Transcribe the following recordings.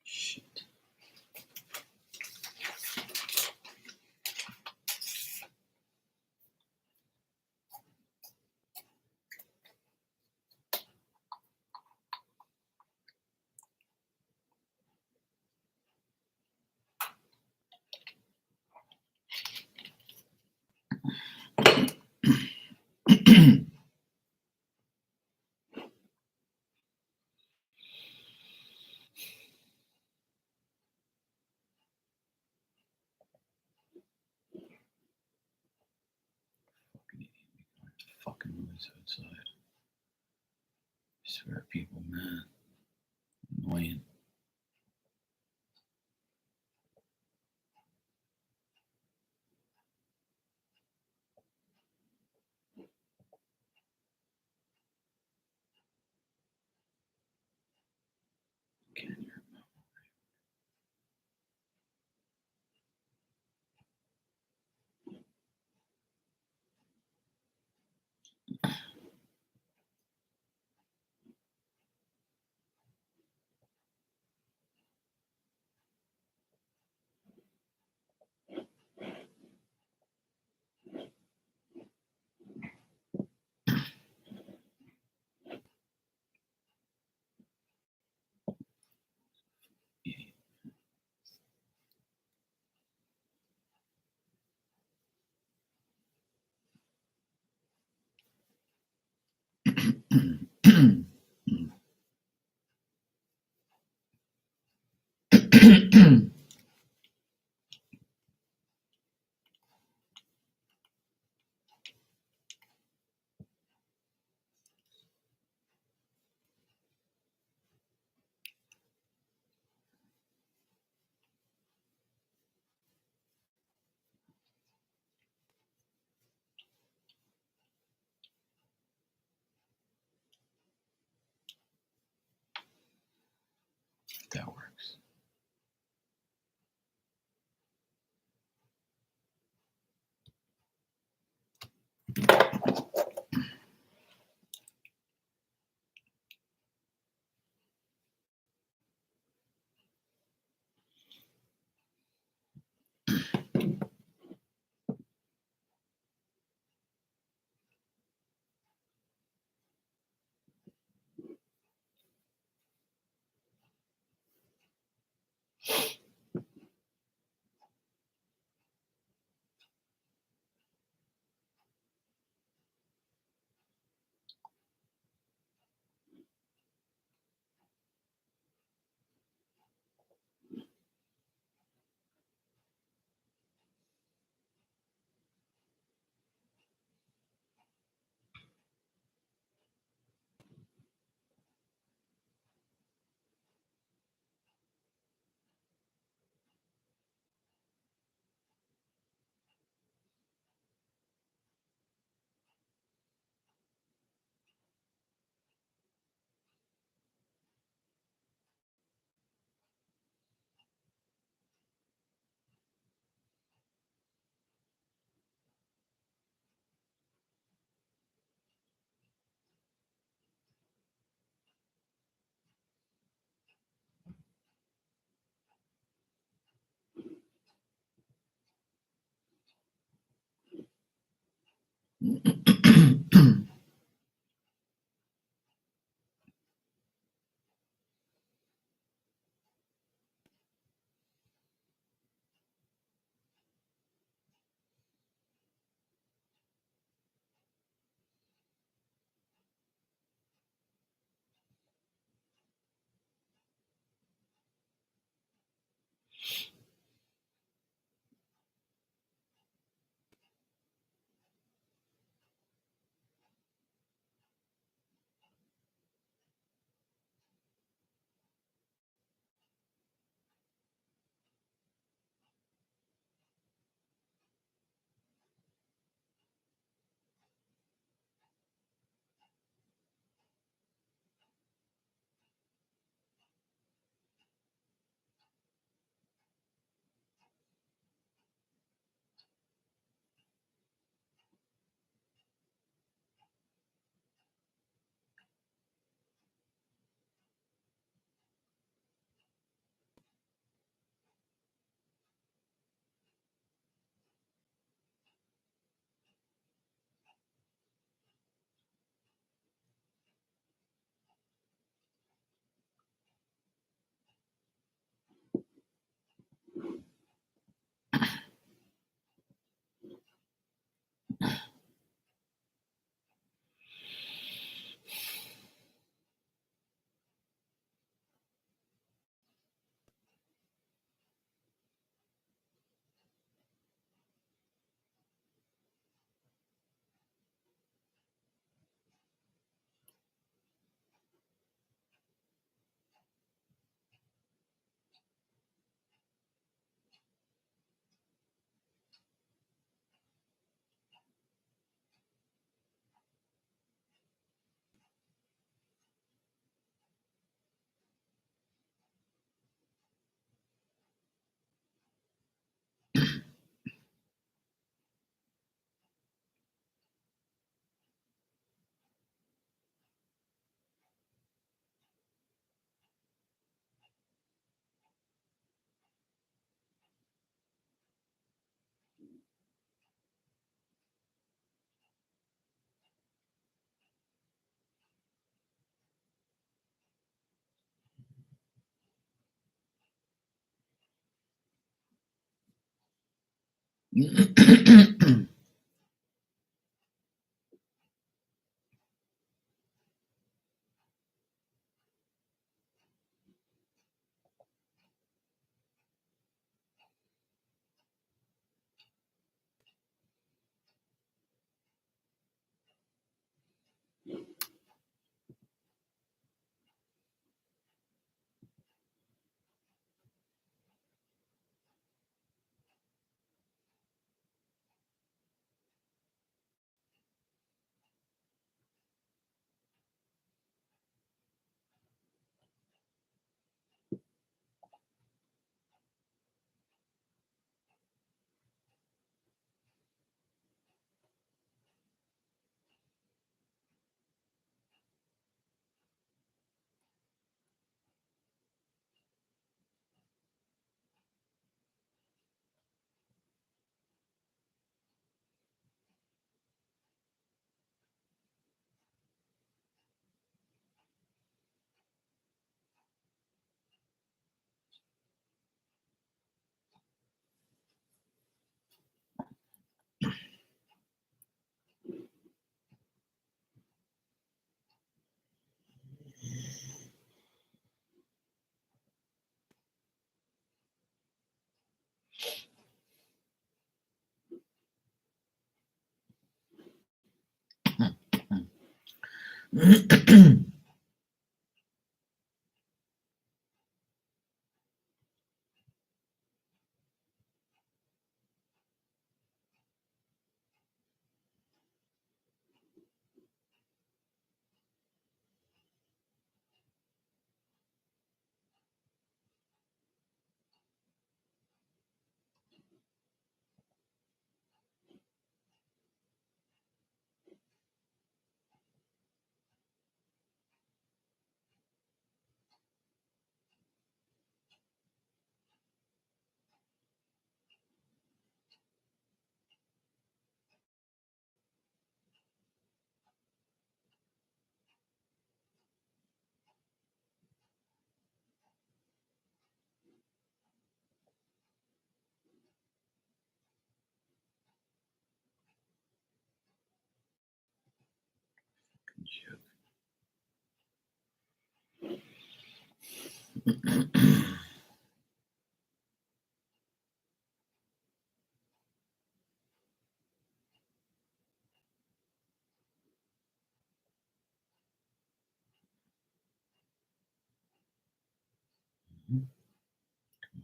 Shit. Fucking noise outside. I swear, people, man. Annoying. Can't hear. That works. Come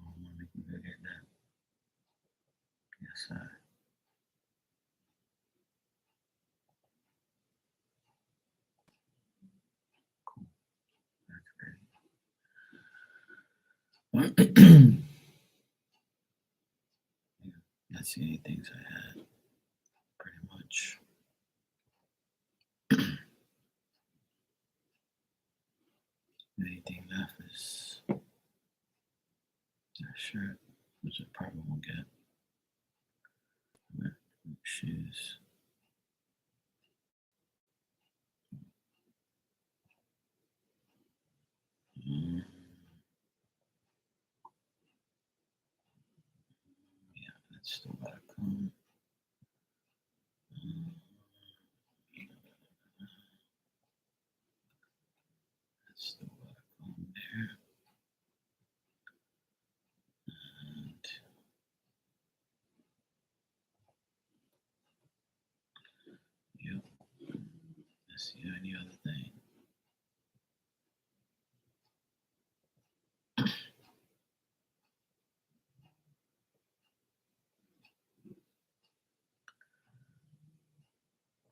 on, let me go get that. Yes, sir. Cool. That's great. Yeah, that's the only things I had, pretty much. Anything left is that shirt, which I probably won't get. Shoes. Mm, yeah, that's still gotta come. Mm, that's still gotta come there. And yep, that's the only other thing.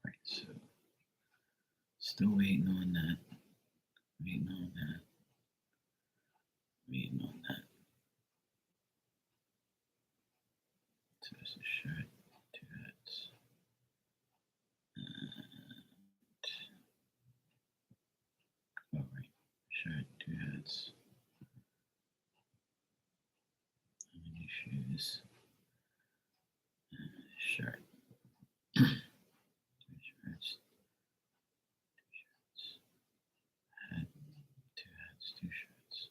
Right, so still waiting on that. Waiting on that. Waiting on that. So it's a shirt, two hats, and oh right, shirt, two hats, and new shoes, and a shirt, two shirts, hat, two hats, two shirts,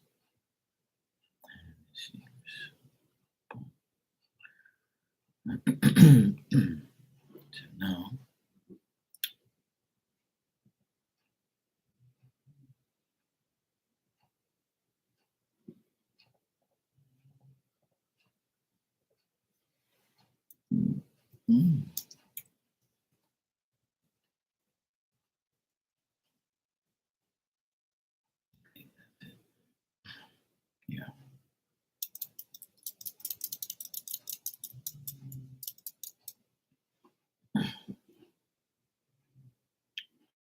and sneakers. Boom. No. Mm. Yeah.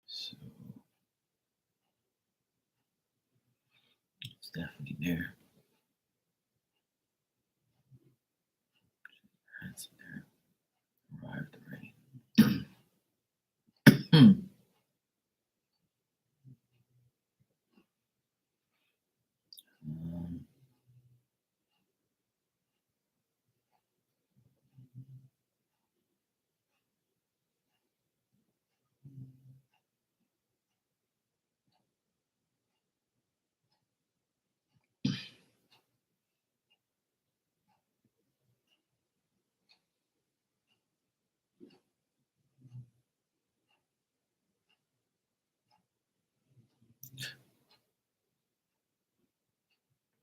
So it's definitely there. That's there. Arrived already. um,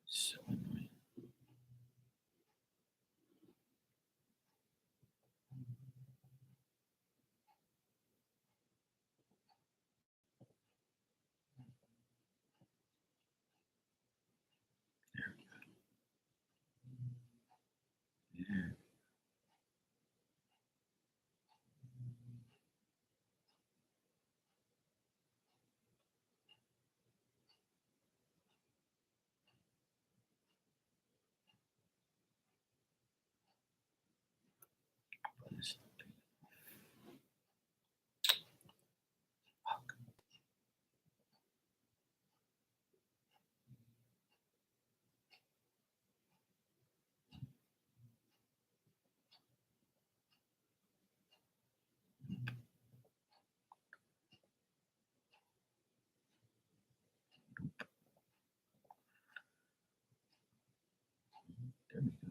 so annoying. Yeah. This fuck. There we go.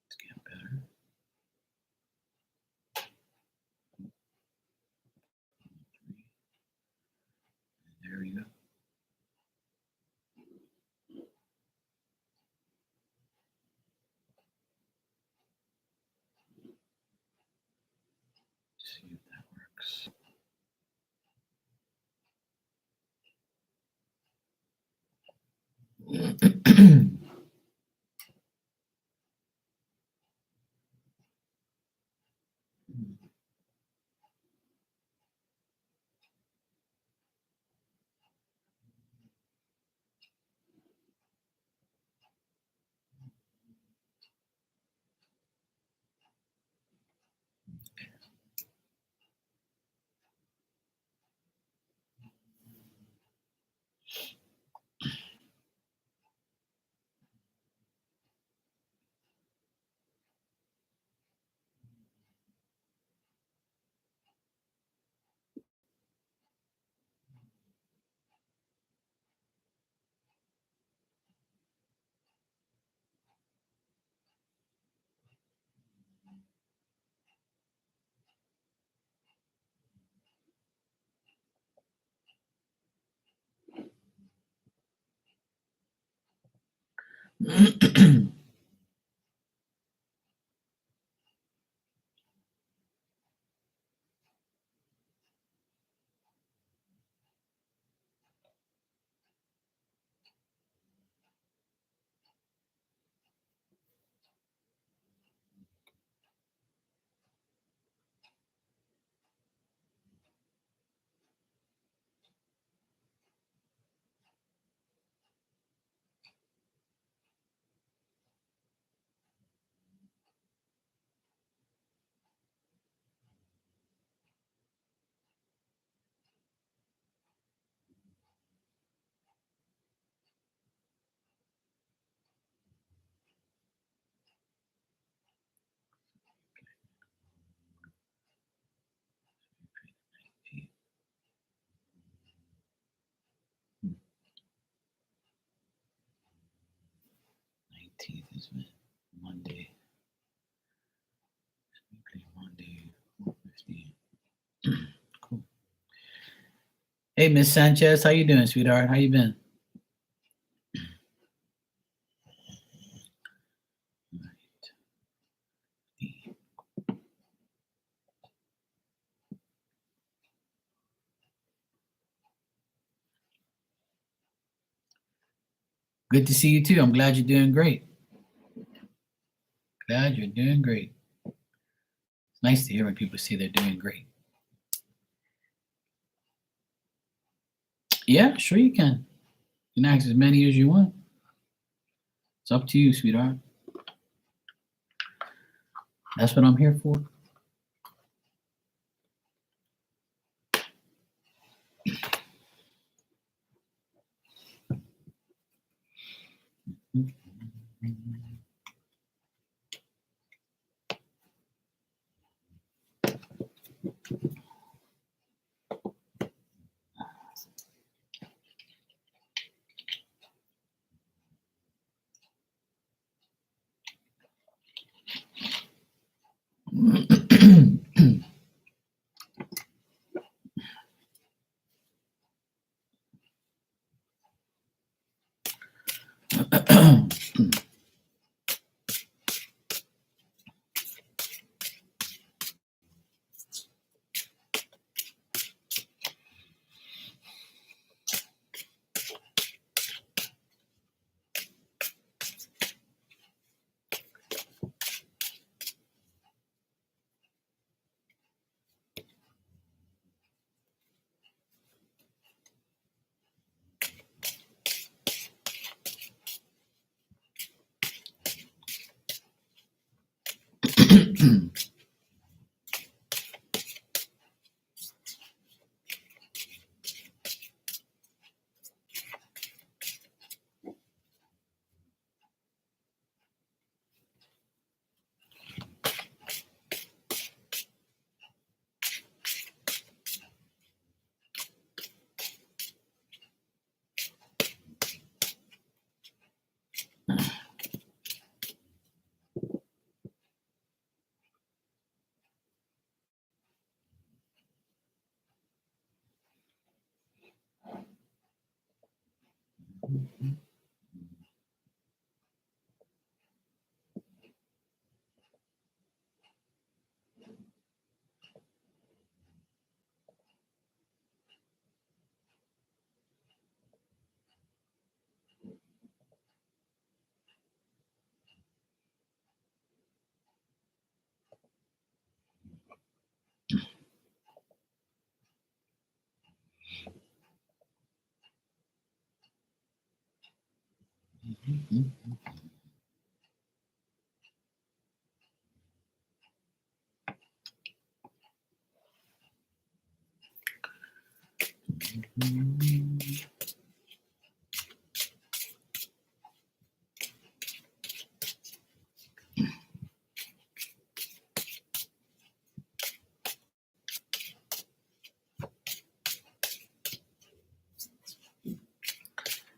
It's getting better. There we go. See if that works. Eight, 19th is Monday. Monday, 4:50. Cool. Hey, Miss Sanchez, how you doing, sweetheart? How you been? Good to see you too. I'm glad you're doing great. Glad you're doing great. It's nice to hear when people say they're doing great. Yeah, sure you can. You can ask as many as you want. It's up to you, sweetheart. That's what I'm here for.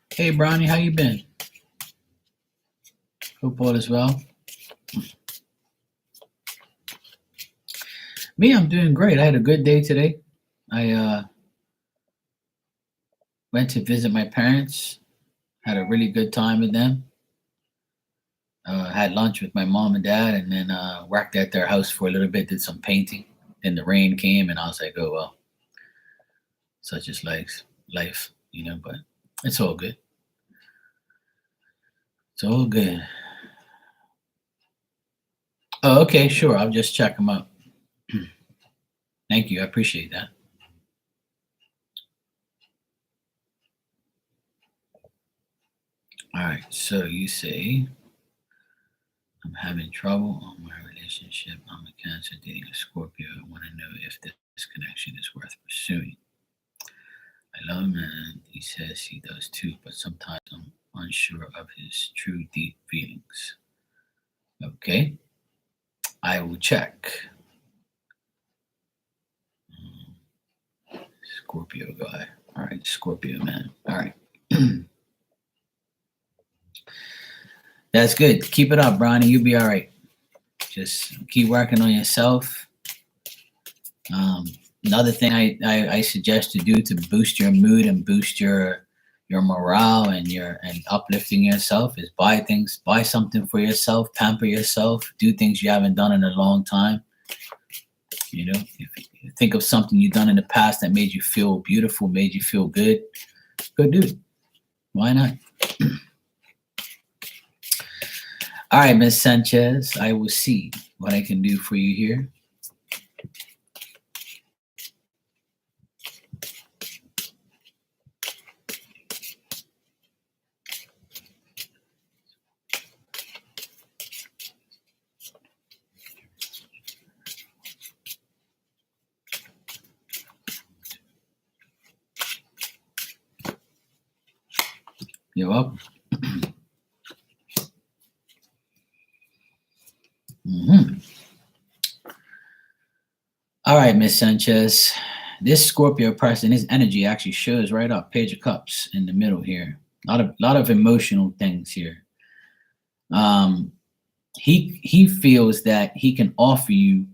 Hey, Brownie, how you been? Hope all is well. Me, I'm doing great. I had a good day today. I went to visit my parents. Had a really good time with them. Had lunch with my mom and dad, and then worked at their house for a little bit. Did some painting. Then the rain came, and I was like, "Oh well, such is life, you know." But it's all good. It's all good. Oh, okay, sure. I'll just check them out. Thank you. I appreciate that. All right. So you say I'm having trouble on my relationship. I'm a Cancer dating a Scorpio. I want to know if this connection is worth pursuing. I love him and he says he does too, but sometimes I'm unsure of his true deep feelings. Okay, I will check. Scorpio guy. All right, Scorpio man. All right. That's good. Keep it up, Bronny. You'll be all right. Just keep working on yourself. Um, Another thing I suggest to do to boost your mood and boost your morale and your and uplifting yourself is buy things, buy something for yourself, pamper yourself, do things you haven't done in a long time. You know, if you think of something you've done in the past that made you feel beautiful, made you feel good, go do it. Why not? All right, Miss Sanchez, I will see what I can do for you here. You're welcome. All right, Miss Sanchez. This Scorpio person, his energy actually shows right up. Page of Cups in the middle here. Lot of emotional things here. He feels that he can offer you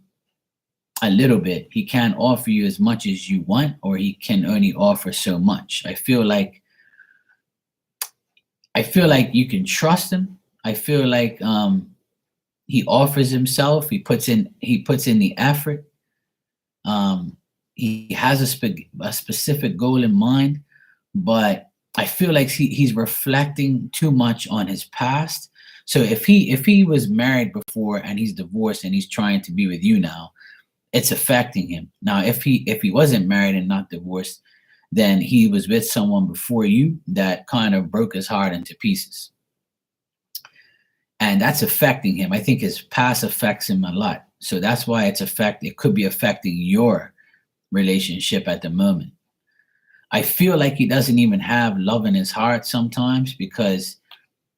a little bit. He can't offer you as much as you want, or he can only offer so much. I feel like you can trust him. I feel like he offers himself. He puts in the effort. He has a specific goal in mind, but I feel like he's reflecting too much on his past. So if he was married before and he's divorced and he's trying to be with you now, it's affecting him. Now, if he wasn't married and not divorced, then he was with someone before you that kind of broke his heart into pieces. And that's affecting him. I think his past affects him a lot. So that's why it could be affecting your relationship at the moment. I feel like he doesn't even have love in his heart sometimes because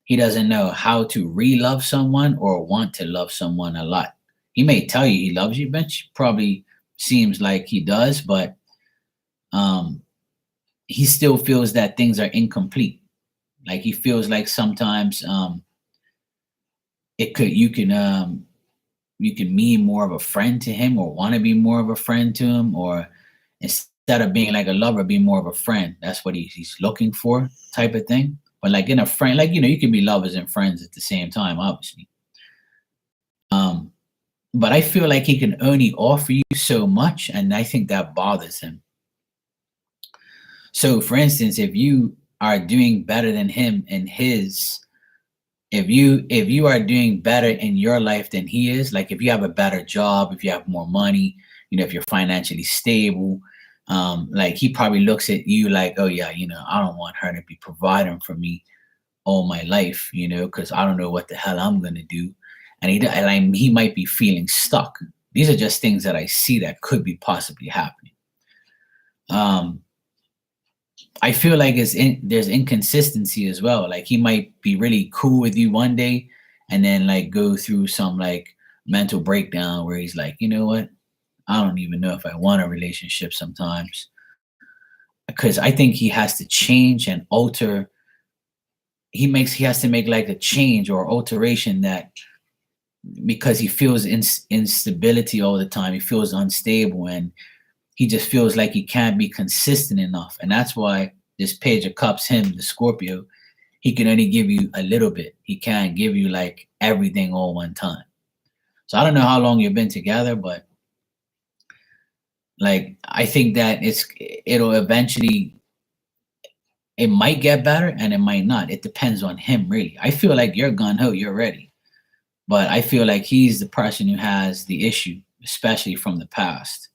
he doesn't know how to re-love someone or want to love someone a lot. He may tell you he loves you, but probably seems like he does, but he still feels that things are incomplete. Like he feels like sometimes you can mean more of a friend to him or want to be more of a friend to him, or instead of being like a lover, be more of a friend. That's what he's looking for, type of thing. But like in a friend, like, you can be lovers and friends at the same time, obviously. But I feel like he can only offer you so much, and I think that bothers him. So for instance, if you are doing better than him in his, if you are doing better in your life than he is, like if you have a better job, if you have more money, if you're financially stable, like he probably looks at you like, oh yeah, I don't want her to be providing for me all my life, because I don't know what the hell I'm gonna do. And he might be feeling stuck. These are just things that I see that could be possibly happening. I feel like there's inconsistency as well. Like he might be really cool with you one day and then like go through some like mental breakdown where he's like, you know what? I don't even know if I want a relationship sometimes. Because I think he has to change and alter. He has to make like a change or alteration, that because he feels instability all the time. He feels unstable, and he just feels like he can't be consistent enough. And that's why this Page of Cups, him, the Scorpio, he can only give you a little bit. He can't give you like everything all one time. So I don't know how long you've been together, but like I think that it'll eventually, it might get better and it might not. It depends on him, really. I feel like you're gun ho, you're ready. But I feel like he's the person who has the issue, especially from the past.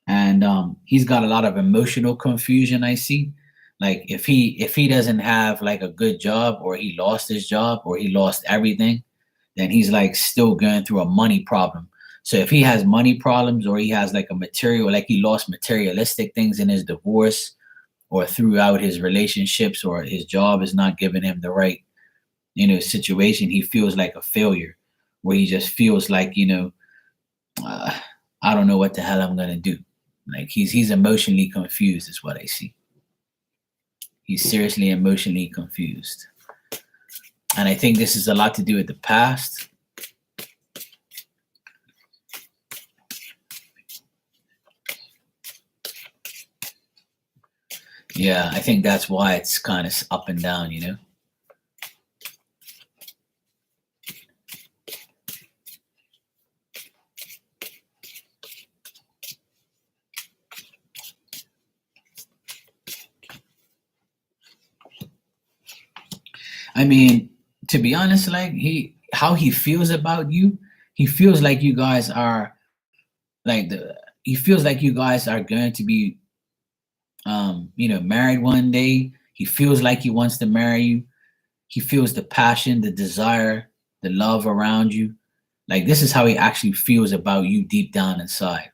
And he's got a lot of emotional confusion, I see. Like if he doesn't have like a good job, or he lost his job, or he lost everything, then he's like still going through a money problem. So if he has money problems, or he has like a material, like he lost materialistic things in his divorce or throughout his relationships, or his job is not giving him the right situation, he feels like a failure, where he just feels like I don't know what the hell I'm gonna do. Like he's emotionally confused is what I see. He's seriously emotionally confused. And I think this is a lot to do with the past. Yeah, I think that's why it's kind of up and down, you know? I mean, to be honest, like how he feels about you, he feels like you guys are like he feels like you guys are going to be married one day. He feels like he wants to marry you. He feels the passion, the desire, the love around you. Like this is how he actually feels about you deep down inside.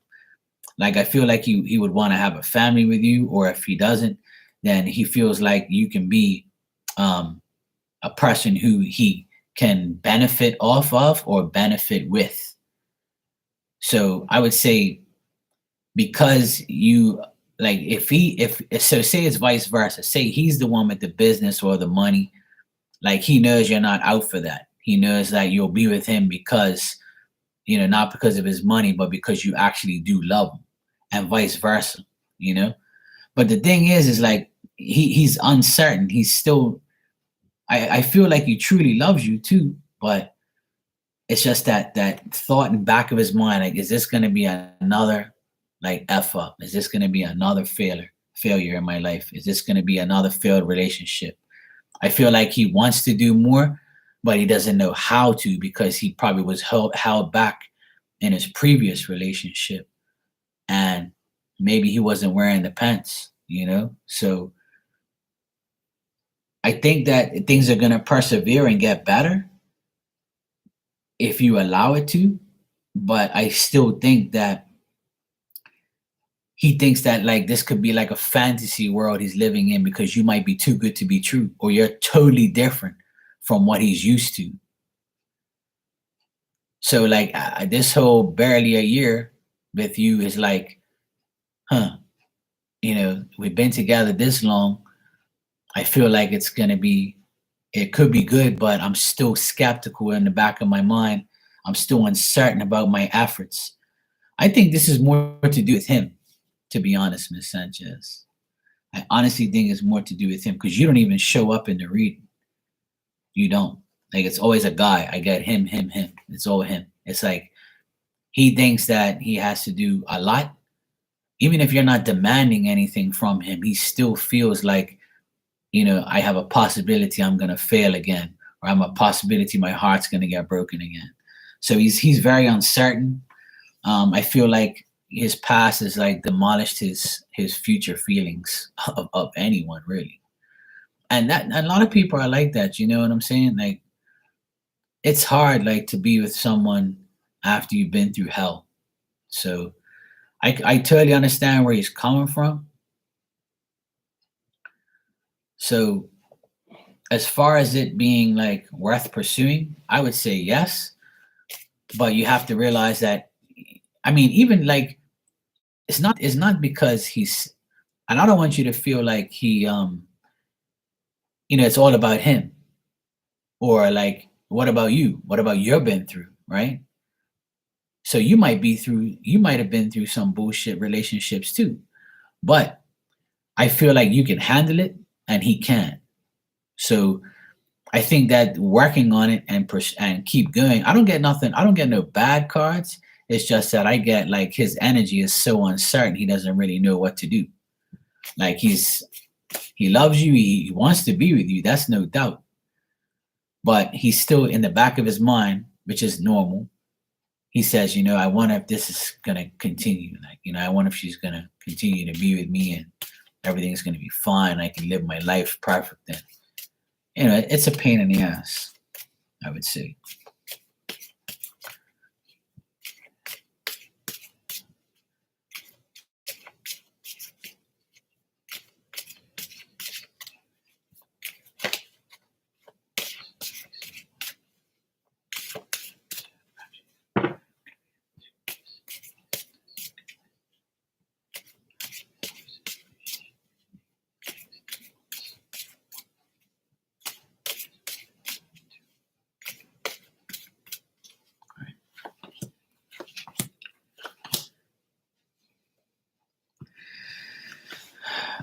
Like I feel like he would want to have a family with you, or if he doesn't, then he feels like you can be um a person who he can benefit off of or benefit with. So I would say because you like if so say it's vice versa. Say he's the one with the business or the money, like he knows you're not out for that. He knows that you'll be with him because, not because of his money, but because you actually do love him, and vice versa, you know? But the thing is like he's uncertain. He's still I feel like he truly loves you too, but it's just that thought in the back of his mind, like, is this gonna be another like F up? Is this gonna be another failure in my life? Is this gonna be another failed relationship? I feel like he wants to do more, but he doesn't know how to because he probably was held back in his previous relationship, and maybe he wasn't wearing the pants, you know? So I think that things are gonna persevere and get better if you allow it to, but I still think that he thinks that like this could be like a fantasy world he's living in because you might be too good to be true or you're totally different from what he's used to. So like this whole barely a year with you is like, huh, we've been together this long. I feel like it could be good, but I'm still skeptical in the back of my mind. I'm still uncertain about my efforts. I think this is more to do with him, to be honest, Miss Sanchez. I honestly think it's more to do with him because you don't even show up in the reading. You don't. Like it's always a guy. I get him, him, him. It's all him. It's like he thinks that he has to do a lot. Even if you're not demanding anything from him, he still feels like, I have a possibility I'm gonna fail again, or I'm a possibility my heart's gonna get broken again. So he's very uncertain. I feel like his past has like demolished his future feelings of anyone really. And that a lot of people are like that, you know what I'm saying? Like it's hard like to be with someone after you've been through hell. So I totally understand where he's coming from. So as far as it being like worth pursuing, I would say yes, but you have to realize that I mean even like it's not because he's and I don't want you to feel like it's all about him or like what about you? What about your been through, right? So you might have been through some bullshit relationships too. But I feel like you can handle it and he can. So I think that working on it and keep going. I don't get nothing. I don't get no bad cards. It's just that I get like his energy is so uncertain. He doesn't really know what to do. Like he loves you. He wants to be with you. That's no doubt. But he's still in the back of his mind, which is normal. He says, I wonder if this is gonna continue. Like, I wonder if she's gonna continue to be with me and everything's gonna be fine. I can live my life perfect. And it's a pain in the ass, I would say.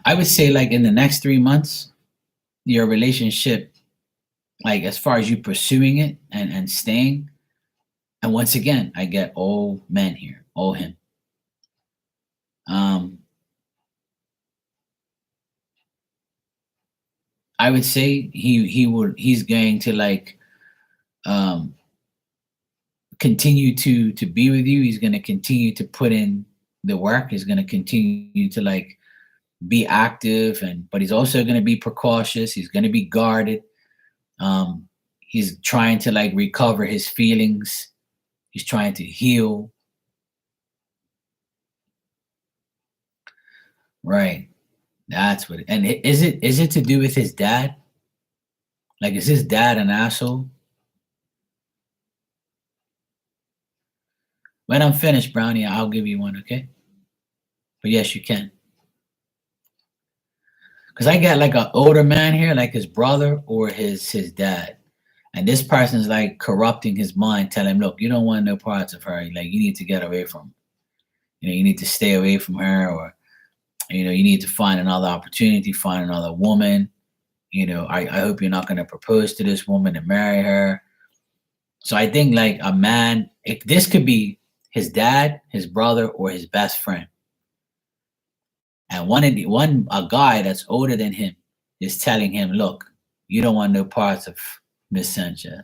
I would say like in the next 3 months, your relationship, like as far as you pursuing it and staying, and once again, I get all men here, all him. Um, I would say he's going to like um continue to be with you. He's going to continue to put in the work. He's going to continue to like be active, and but he's also going to be precautious. He's going to be guarded. Um, he's trying to like recover his feelings. He's trying to heal. Right. That's what. And is it to do with his dad? Like, is his dad an asshole? When I'm finished, Brownie, I'll give you one. Okay. But yes, you can. Because I got like an older man here, like his brother or his dad. And this person's like corrupting his mind, telling him, look, you don't want no parts of her. Like you need to get away from her. You need to stay away from her, or you need to find another opportunity, find another woman. I hope you're not gonna propose to this woman and marry her. So I think like a man, this could be his dad, his brother, or his best friend. And a guy that's older than him is telling him, look, you don't want no parts of Miss Sanchez.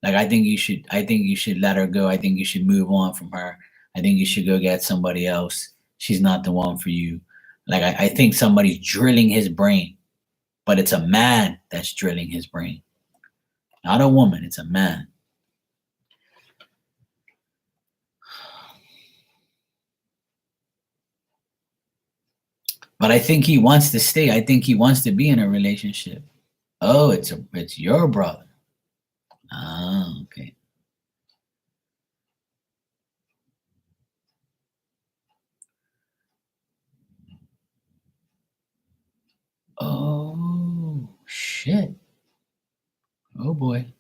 Like I think you should let her go. I think you should move on from her. I think you should go get somebody else. She's not the one for you. Like I think somebody's drilling his brain, but it's a man that's drilling his brain. Not a woman, it's a man. But I think he wants to stay. I think he wants to be in a relationship. Oh, it's your brother. Ah, okay. Oh shit. Oh boy.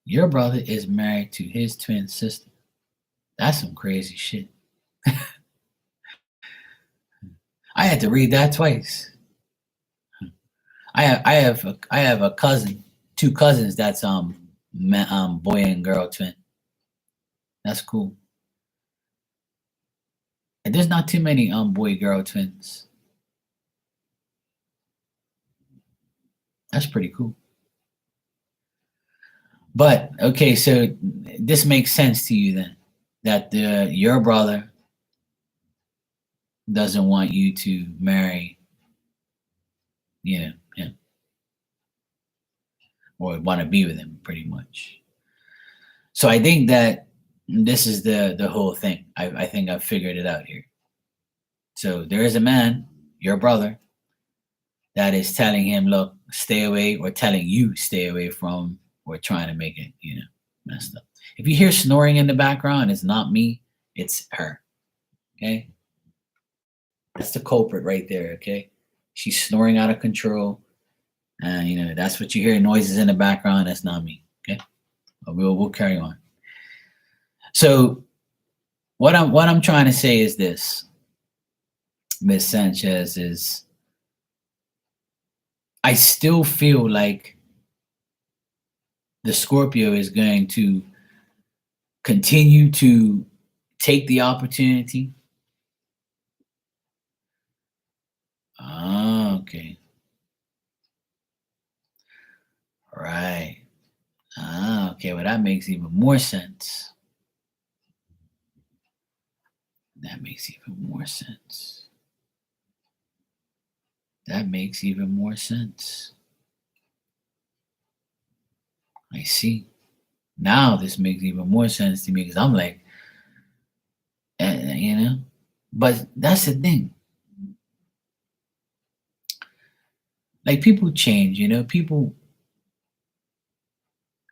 Your brother is married to his twin sister. That's some crazy shit. I had to read that twice. I have a cousin, two cousins that's boy and girl twin. That's cool. And there's not too many boy girl twins. That's pretty cool. But okay, so this makes sense to you then, that your brother doesn't want you to marry, him, or want to be with him, pretty much. So I think that this is the whole thing. I think I've figured it out here. So there is a man, your brother, that is telling him, look, stay away, or telling you stay away from, or trying to make it, messed up. If you hear snoring in the background, it's not me, it's her. Okay. That's the culprit right there. Okay. She's snoring out of control. And that's what you hear, noises in the background. That's not me. Okay. But we'll carry on. So what I'm trying to say is this, Miss Sanchez, is I still feel like the Scorpio is going to continue to take the opportunity. Ah, okay. Right. Ah, okay. Well, that makes even more sense. That makes even more sense. That makes even more sense. I see. Now this makes even more sense to me, because I'm like, but that's the thing. Like people change, people,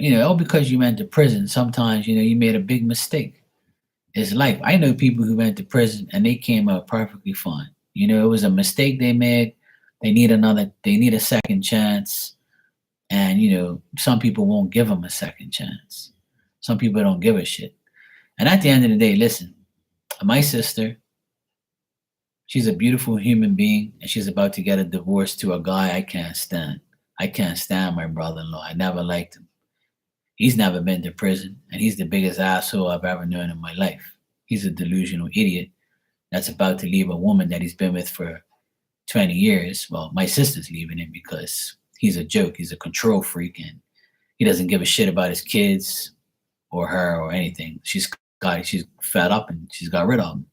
all because you went to prison, sometimes, you made a big mistake. It's life. I know people who went to prison and they came out perfectly fine. It was a mistake they made. They need a second chance. And, some people won't give them a second chance. Some people don't give a shit. And at the end of the day, listen, my sister, She's a beautiful human being, and she's about to get a divorce to a guy I can't stand. I can't stand my brother-in-law. I never liked him. He's never been to prison, and he's the biggest asshole I've ever known in my life. He's a delusional idiot that's about to leave a woman that he's been with for 20 years. Well, my sister's leaving him because he's a joke. He's a control freak, and he doesn't give a shit about his kids or her or anything. She's fed up and she's got rid of him.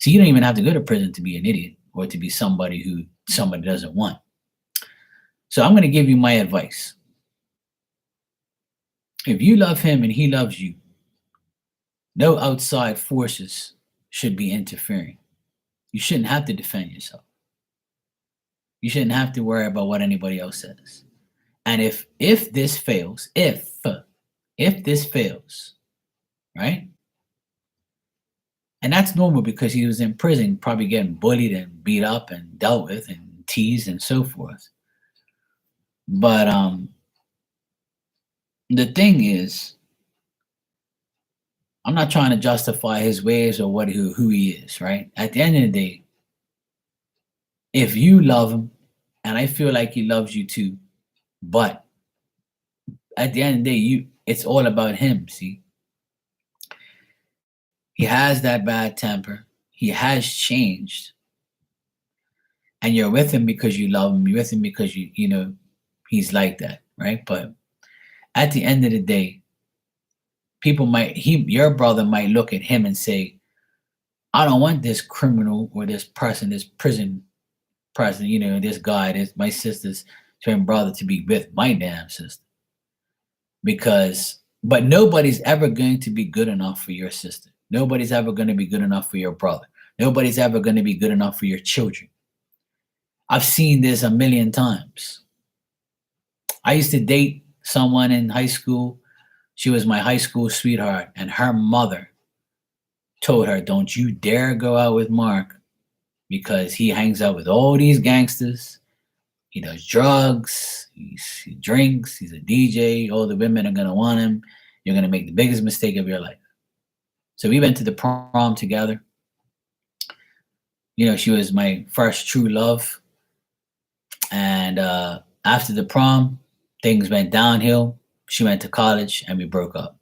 So you don't even have to go to prison to be an idiot or to be somebody who somebody doesn't want. So I'm going to give you my advice. If you love him and he loves you, no outside forces should be interfering. You shouldn't have to defend yourself. You shouldn't have to worry about what anybody else says. And if this fails, if this fails, right? And that's normal because he was in prison, probably getting bullied and beat up and dealt with and teased and so forth. But the thing is, I'm not trying to justify his ways or who he is, right? At the end of the day, if you love him, and I feel like he loves you too, but at the end of the day, it's all about him, see? He has that bad temper. He has changed. And you're with him because you love him. You're with him because you know he's like that, right? But at the end of the day, your brother might look at him and say, I don't want this criminal or this person, this prison person, this guy, my sister's twin brother to be with my damn sister. But nobody's ever going to be good enough for your sister. Nobody's ever going to be good enough for your brother. Nobody's ever going to be good enough for your children. I've seen this a million times. I used to date someone in high school. She was my high school sweetheart, and her mother told her, don't you dare go out with Mark because he hangs out with all these gangsters. He does drugs, he drinks, he's a DJ. All the women are going to want him. You're going to make the biggest mistake of your life. So we went to the prom together. She was my first true love. And after the prom, things went downhill. She went to college and we broke up.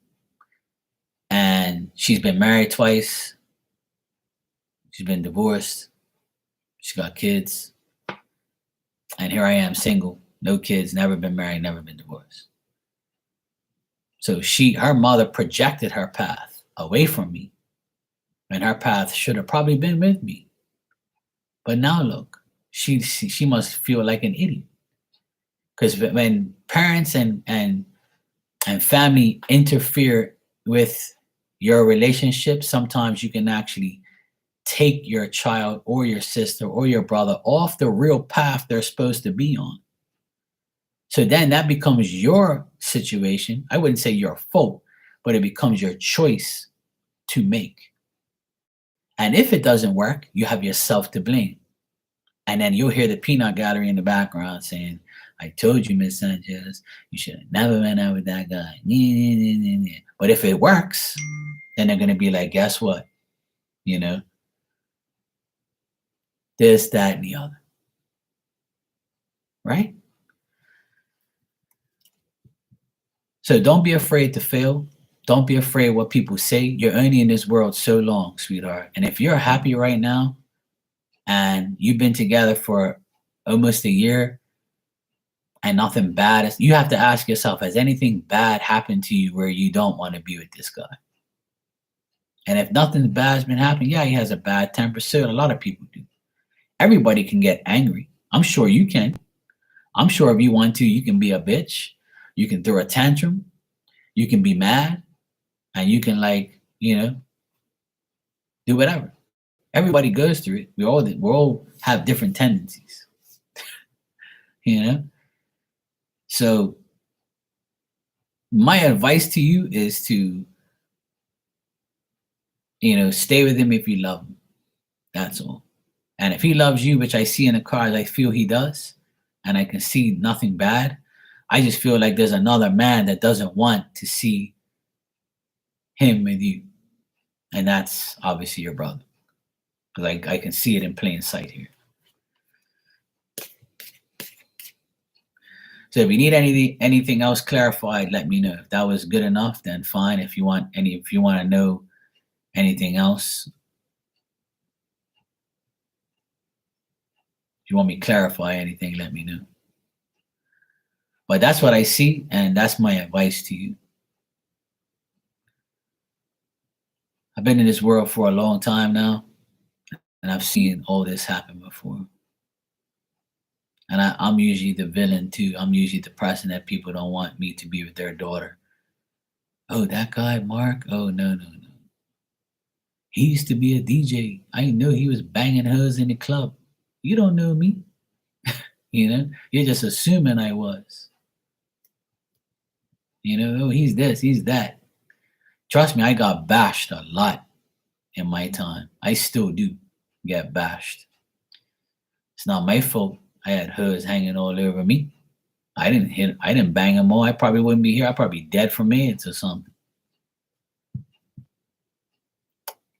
And she's been married twice. She's been divorced. She got kids. And here I am, single, no kids, never been married, never been divorced. So her mother projected her path away from me, and her path should have probably been with me. But now look, she must feel like an idiot. Because when parents and family interfere with your relationship, sometimes you can actually take your child or your sister or your brother off the real path they're supposed to be on. So then that becomes your situation. I wouldn't say your fault, but it becomes your choice to make. And if it doesn't work, you have yourself to blame. And then you'll hear the peanut gallery in the background saying, I told you, Miss Sanchez, you should have never went out with that guy. But if it works, then they're going to be like, guess what? This, that, and the other. Right? So don't be afraid to fail. Don't be afraid what people say. You're only in this world so long, sweetheart. And if you're happy right now and you've been together for almost a year and nothing bad, you have to ask yourself, has anything bad happened to you where you don't want to be with this guy? And if nothing bad has been happening, yeah, he has a bad temper. So a lot of people do. Everybody can get angry. I'm sure you can. I'm sure if you want to, you can be a bitch. You can throw a tantrum. You can be mad. And you can do whatever. Everybody goes through it. We all have different tendencies. So my advice to you is to, stay with him if you love him. That's all. And if he loves you, which I see in the cards, I feel he does, and I can see nothing bad. I just feel like there's another man that doesn't want to see him with you. And that's obviously your brother. because I can see it in plain sight here. So if you need anything else clarified, let me know. If that was good enough, then fine. If you want to know anything else, if you want me to clarify anything, let me know. But that's what I see, and that's my advice to you. I've been in this world for a long time now, and I've seen all this happen before. And I'm usually the villain too. I'm usually the person that people don't want me to be with their daughter. Oh, that guy, Mark? Oh, no, no, no. He used to be a DJ. I didn't know he was banging hoes in the club. You don't know me. You're just assuming I was. Oh, he's this, he's that. Trust me, I got bashed a lot in my time. I still do get bashed. It's not my fault. I had hoes hanging all over me. I didn't bang them all. I probably wouldn't be here. I'd probably be dead from AIDS or something.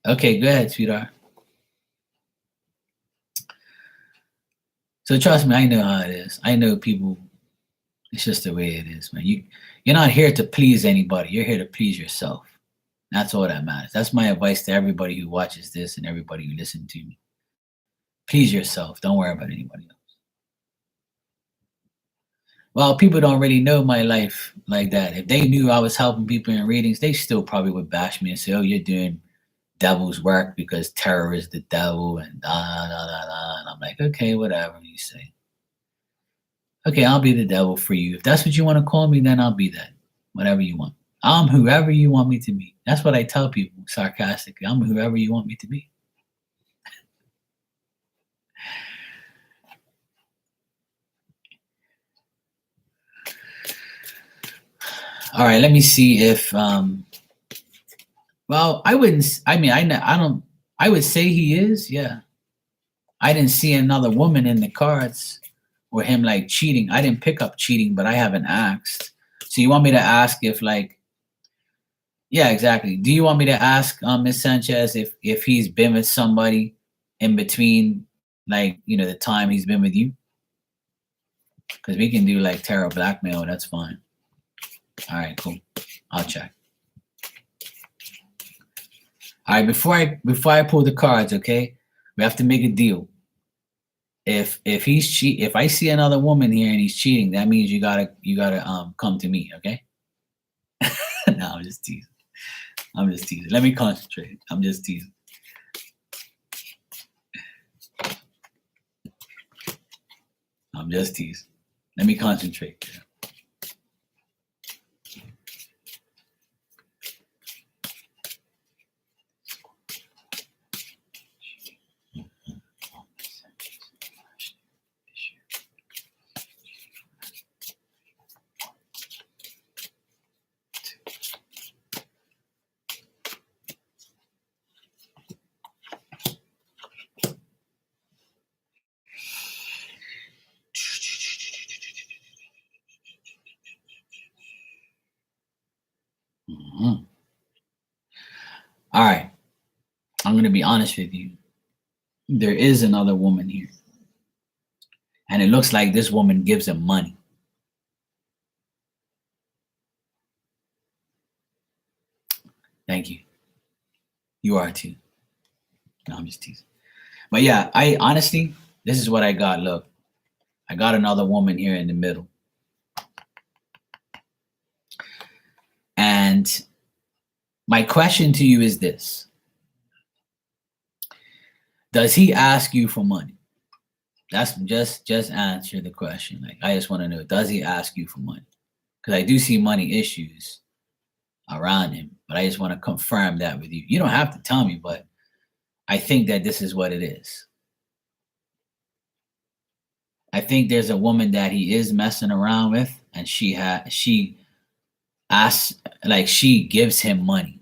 Okay, go ahead, sweetheart. So trust me, I know how it is. I know people. It's just the way it is, man. You're not here to please anybody. You're here to please yourself. That's all that matters. That's my advice to everybody who watches this and everybody who listens to me. Please yourself. Don't worry about anybody else. Well, people don't really know my life like that. If they knew I was helping people in readings, they still probably would bash me and say, "Oh, you're doing devil's work because terror is the devil," and da da da da. And I'm like, okay, whatever you say. Okay, I'll be the devil for you. If that's what you want to call me, then I'll be that. Whatever you want. I'm whoever you want me to be. That's what I tell people sarcastically. I'm whoever you want me to be. All right, let me see if well, I wouldn't I mean I don't I would say he is, yeah. I didn't see another woman in the cards or him like cheating. I didn't pick up cheating, but I haven't asked. So you want me to ask if like yeah, exactly. Do you want me to ask Miss Sanchez if he's been with somebody in between like, the time he's been with you? Because we can do like terror blackmail, that's fine. All right, cool. I'll check. All right, before I pull the cards, okay, we have to make a deal. If I see another woman here and he's cheating, that means you gotta come to me, okay? No, I'm just teasing. Let me concentrate. I'm just teasing. I'm just teasing. Let me concentrate. Mm-hmm. All right. I'm going to be honest with you. There is another woman here. And it looks like this woman gives him money. Thank you. You are too. No, I'm just teasing. But yeah, I honestly, this is what I got. Look, I got another woman here in the middle. And my question to you is this. Does he ask you for money? That's just answer the question. Like I just want to know, does he ask you for money? Because I do see money issues around him, but I just want to confirm that with you. You don't have to tell me, but I think that this is what it is. I think there's a woman that he is messing around with, and she asks, like she gives him money.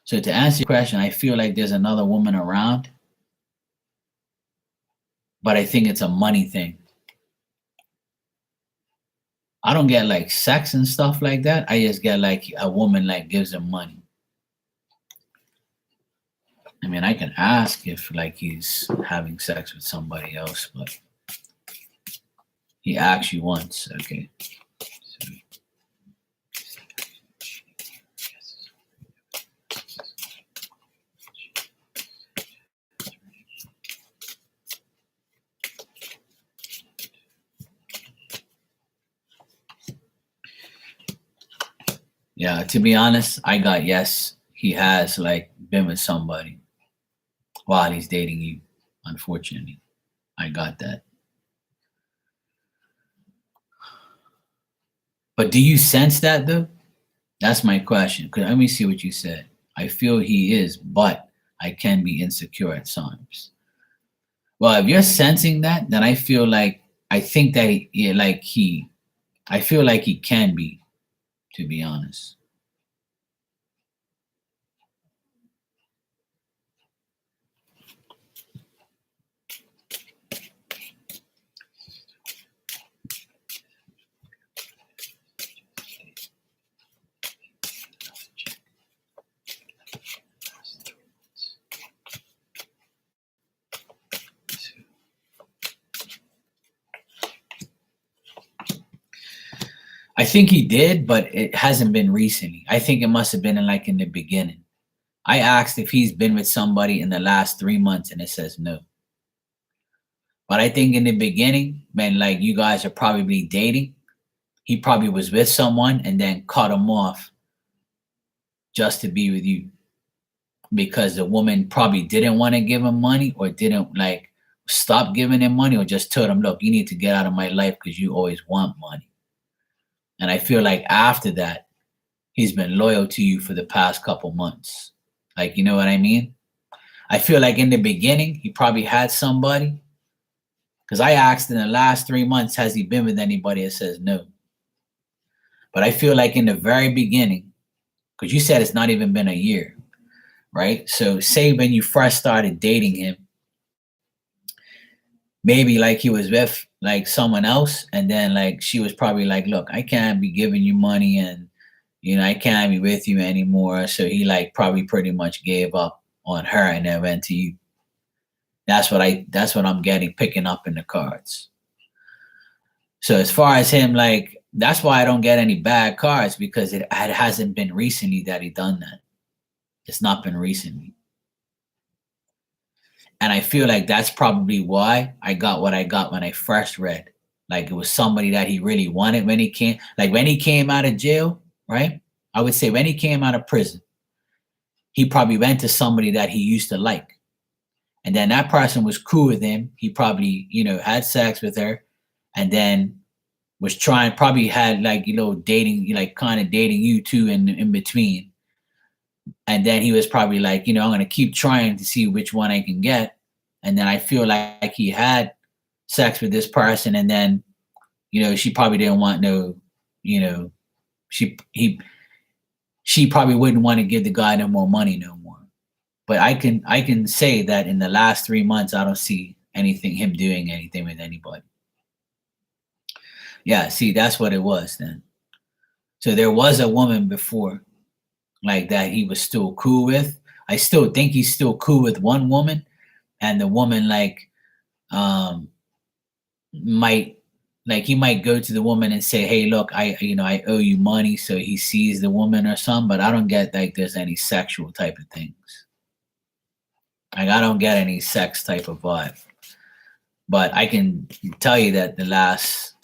So to answer your question, I feel like there's another woman around. but I think it's a money thing. I don't get like sex and stuff like that. I just get like a woman like gives him money. I mean, I can ask if like he's having sex with somebody else, but he asked you once. Okay. So, yeah, to be honest, I got yes. He has like been with somebody while he's dating you. Unfortunately, I got that. But do you sense that though? That's my question. 'Cause let me see what you said. I feel he is, but I can be insecure at times. Well, if you're sensing that, then I feel like I think that I feel like he can be, to be honest. I think he did, but it hasn't been recently. I think it must have been in the beginning. I asked if he's been with somebody in the last 3 months, and it says no. But I think in the beginning, when like you guys are probably dating, he probably was with someone and then cut him off just to be with you because the woman probably didn't want to give him money or didn't like stop giving him money or just told him, look, you need to get out of my life because you always want money. And I feel like after that, he's been loyal to you for the past couple months. Like, you know what I mean? I feel like in the beginning, he probably had somebody. Because I asked in the last 3 months, has he been with anybody? It says no. But I feel like in the very beginning, because you said it's not even been a year, right? So say when you first started dating him, maybe like he was with like someone else, and then like she was probably like, look, I can't be giving you money and I can't be with you anymore. So he like probably pretty much gave up on her and then went to you. That's what I'm getting picking up in the cards. So as far as him, like that's why I don't get any bad cards because it hasn't been recently that he done that. It's not been recently. And I feel like that's probably why I got what I got when I first read. Like it was somebody that he really wanted when he came, like when he came out of jail, right? I would say when he came out of prison, he probably went to somebody that he used to like. And then that person was cool with him. He probably, had sex with her and then was trying, probably had like, dating, like kind of dating you too in between. And then he was probably like, I'm going to keep trying to see which one I can get. And then I feel like he had sex with this person. And then, she probably didn't want no, you know, she probably wouldn't want to give the guy no more money no more. But I can say that in the last 3 months, I don't see him doing anything with anybody. Yeah, see, that's what it was then. So there was a woman before like that he was still cool with. I still think he's still cool with one woman, and the woman like might like he might go to the woman and say, "Hey, look, I owe you money," so he sees the woman or something. But I don't get like there's any sexual type of things. Like I don't get any sex type of vibe. But I can tell you that the last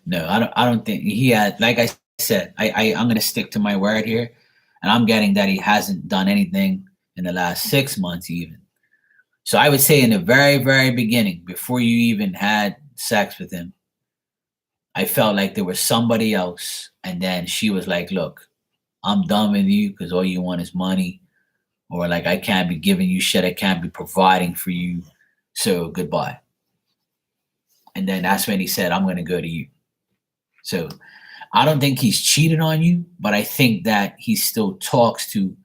no, I don't think he had like I said, I'm gonna stick to my word here. And I'm getting that he hasn't done anything in the last 6 months even. So I would say in the very, very beginning, before you even had sex with him, I felt like there was somebody else. And then she was like, look, I'm done with you because all you want is money. Or like I can't be giving you shit, I can't be providing for you. So goodbye. And then that's when he said, I'm gonna go to you. So I don't think he's cheated on you, but I think that he still talks to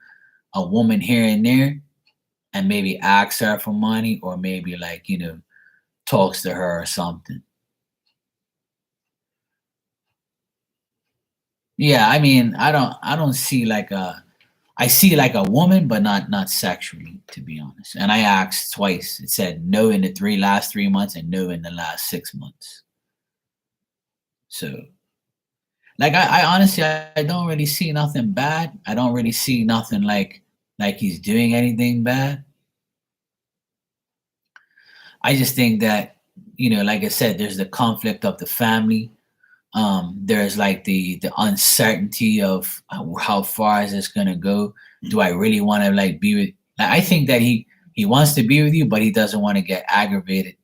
a woman here and there and maybe asks her for money or maybe like, talks to her or something. Yeah, I mean, I don't see like I see like a woman, but not sexually, to be honest. And I asked twice. It said no in the last 3 months and no in the last 6 months. So like I honestly I don't really see nothing bad. I don't really see nothing like he's doing anything bad. I just think that, like I said, there's the conflict of the family. There's like the uncertainty of how far is this gonna go. Do I really want to like be with? I think that he wants to be with you, but he doesn't want to get aggravated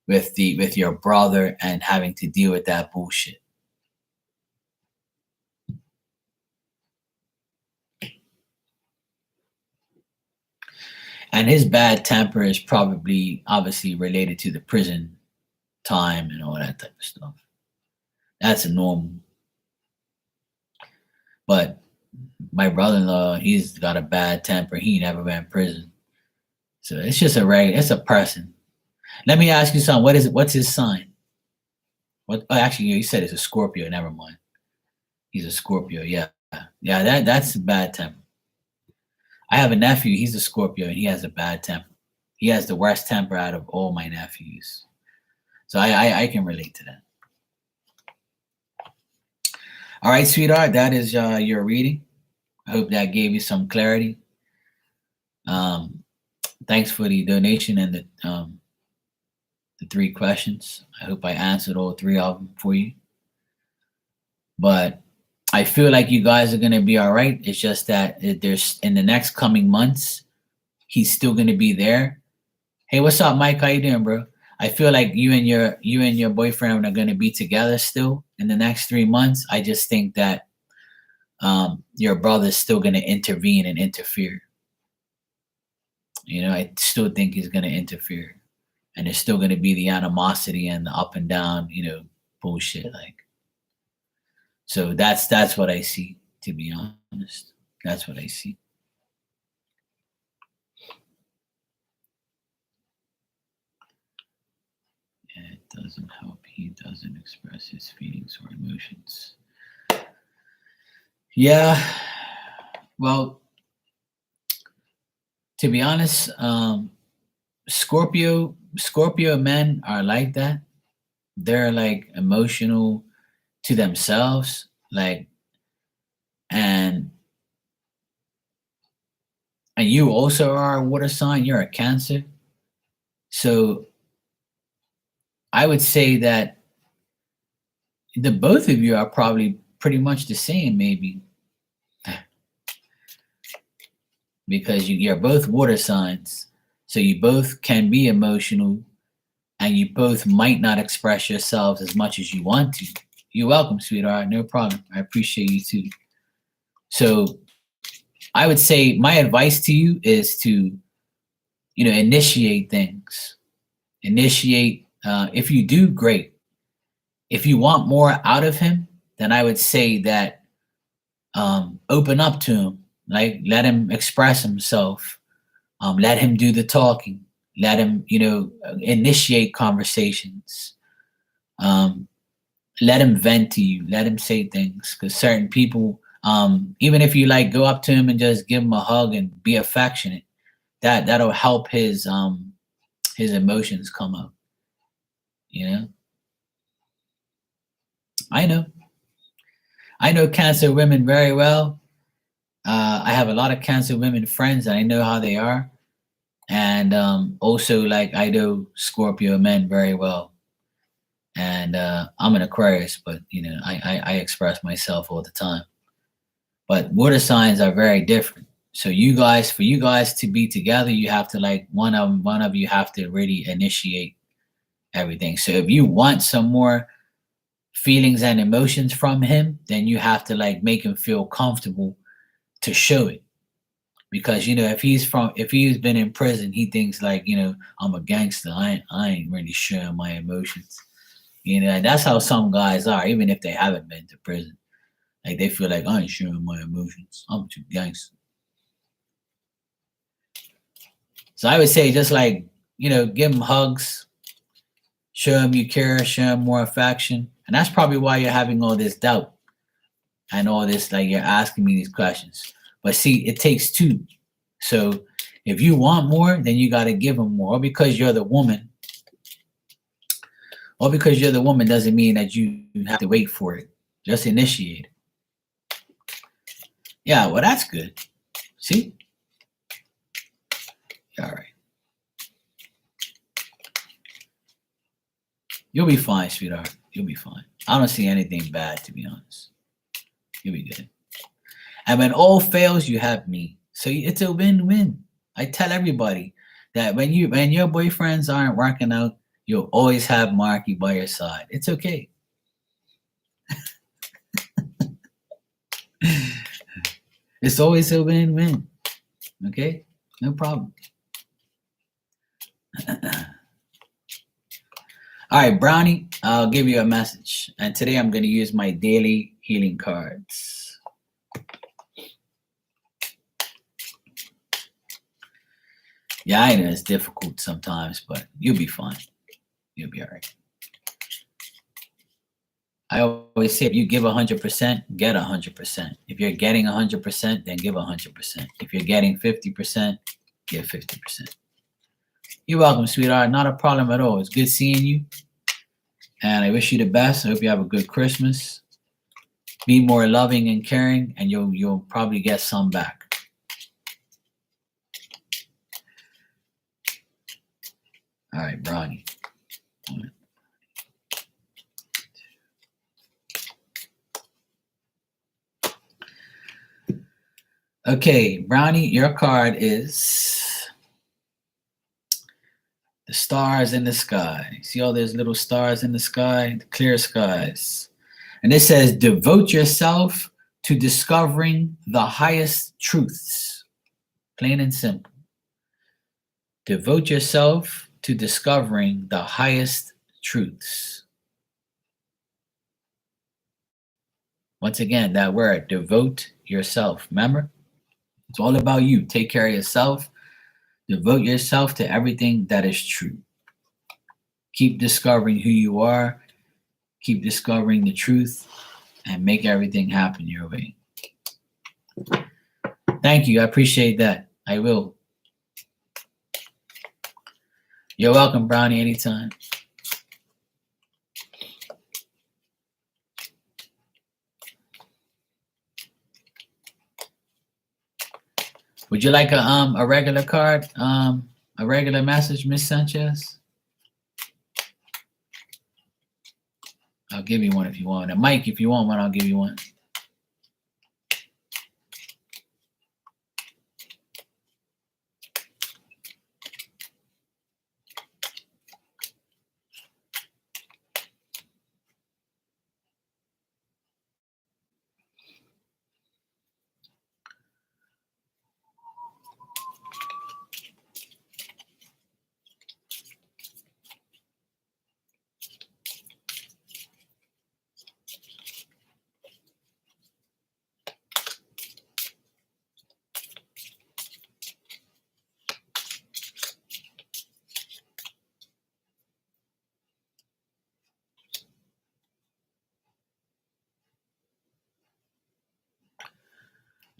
with your brother and having to deal with that bullshit. And his bad temper is probably obviously related to the prison time and all that type of stuff. That's a normal. But my brother-in-law, he's got a bad temper. He never been in prison. So it's just it's a person. Let me ask you something. What is it? What's his sign? What? Oh, actually, you said it's a Scorpio. Never mind. He's a Scorpio. Yeah, yeah. That's a bad temper. I have a nephew. He's a Scorpio, and he has a bad temper. He has the worst temper out of all my nephews. So I can relate to that. All right, sweetheart. That is your reading. I hope that gave you some clarity. Um, Thanks for the donation and the 3 questions. I hope I answered all 3 of them for you. But I feel like you guys are gonna be all right. It's just that there's in the next coming months, he's still gonna be there. Hey, what's up, Mike? How you doing, bro? I feel like you and your boyfriend are gonna be together still in the next 3 months. I just think that your brother's still gonna intervene and interfere. I still think he's gonna interfere, and there's still gonna be the animosity and the up and down, bullshit. Like, so that's what I see. To be honest, that's what I see. And it doesn't help. He doesn't express his feelings or emotions. Yeah. Well, to be honest, Scorpio men are like that. They're like emotional to themselves, like, and you also are a water sign. You're a Cancer, so I would say that the both of you are probably pretty much the same, maybe, because you're both water signs, so you both can be emotional, and you both might not express yourselves as much as you want to. You're welcome, sweetheart. No problem. I appreciate you too. So I would say my advice to you is to, initiate things. Initiate. If you do, great. If you want more out of him, then I would say that open up to him. Like, let him express himself. Let him do the talking. Let him, initiate conversations. Um, Let him vent to you. Let him say things, because certain people, even if you like go up to him and just give him a hug and be affectionate, that'll help his emotions come up. You know, I know, I know Cancer women very well. I have a lot of Cancer women friends, and I know how they are. And also, like, I know Scorpio men very well. And I'm an Aquarius, but I express myself all the time. But water signs are very different. So for you guys to be together, you have to, like, one of you have to really initiate everything. So if you want some more feelings and emotions from him, then you have to, like, make him feel comfortable to show it. Because if he's been in prison, he thinks like, I'm a gangster. I ain't really showing my emotions. You know, and that's how some guys are, even if they haven't been to prison. Like they feel like I ain't sharing my emotions. I'm too gangster. So I would say just like, give them hugs, show them you care, show them more affection. And that's probably why you're having all this doubt and all this, like you're asking me these questions. But see, it takes two. So if you want more, then you got to give them more. Or because you're the woman, doesn't mean that you have to wait for it. Just initiate it. Yeah, well, that's good. See? All right. You'll be fine, sweetheart. You'll be fine. I don't see anything bad, to be honest. You'll be good. And when all fails, you have me. So it's a win-win. I tell everybody that when your boyfriends aren't working out, you'll always have Marky by your side. It's okay. It's always a win-win. Okay? No problem. All right, Brownie, I'll give you a message. And today I'm going to use my daily healing cards. Yeah, I know it's difficult sometimes, but you'll be fine. You'll be all right. I always say if you give 100%, get 100%. If you're getting 100%, then give 100%. If you're getting 50%, give 50%. You're welcome, sweetheart. Not a problem at all. It's good seeing you. And I wish you the best. I hope you have a good Christmas. Be more loving and caring, and you'll probably get some back. All right, Brownie. Okay, Brownie, your card is the stars in the sky. See all those little stars in the sky? The clear skies. And it says, devote yourself to discovering the highest truths. Plain and simple. Devote yourself to discovering the highest truths. Once again, that word, devote yourself. Remember? It's all about you. Take care of yourself. Devote yourself to everything that is true. Keep discovering who you are. Keep discovering the truth and make everything happen your way. Thank you. I appreciate that. I will. You're welcome, Brownie, anytime. Would you like a regular card? A regular message, Miss Sanchez? I'll give you one if you want. And Mike, if you want one, I'll give you one.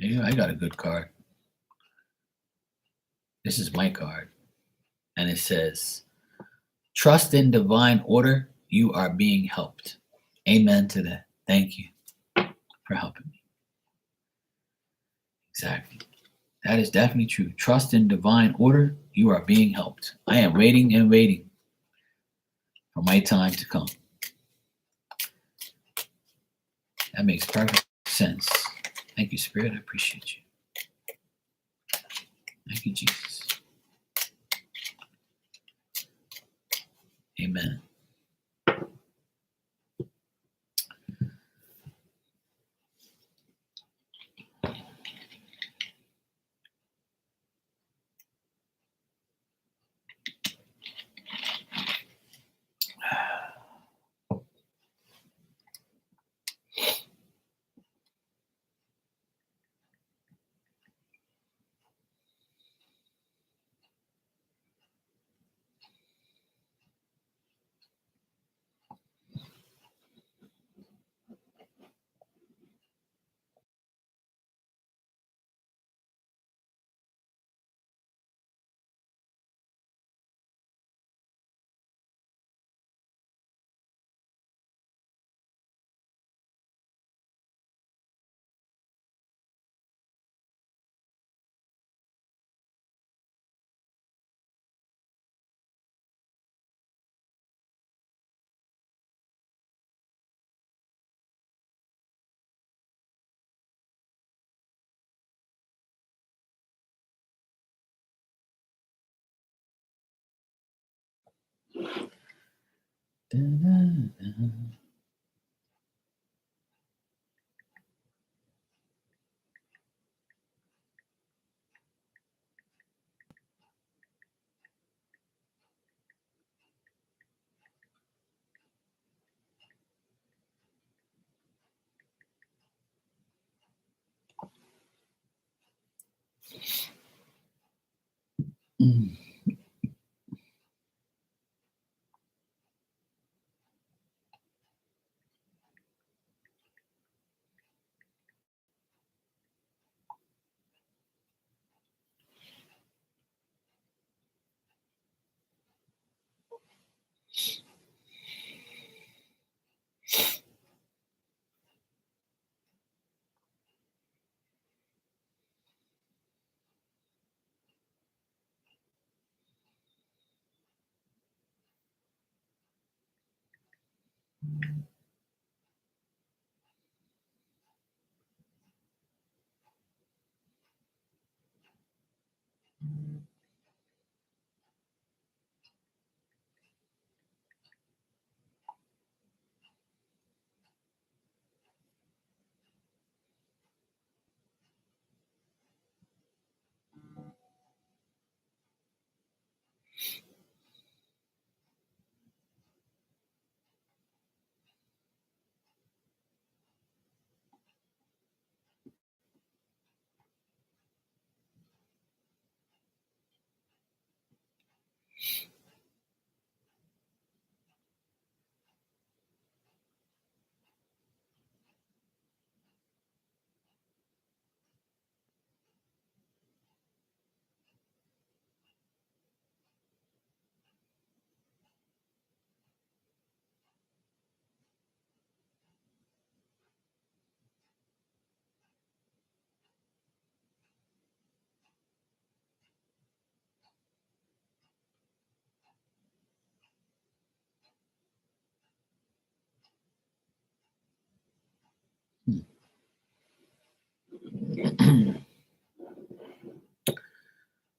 Yeah, I got a good card. This is my card. And it says, trust in divine order. You are being helped. Amen to that. Thank you for helping me. Exactly. That is definitely true. Trust in divine order. You are being helped. I am waiting and waiting for my time to come. That makes perfect sense. Thank you, Spirit. I appreciate you. Thank you, Jesus. Amen. Da-da-da. Mm.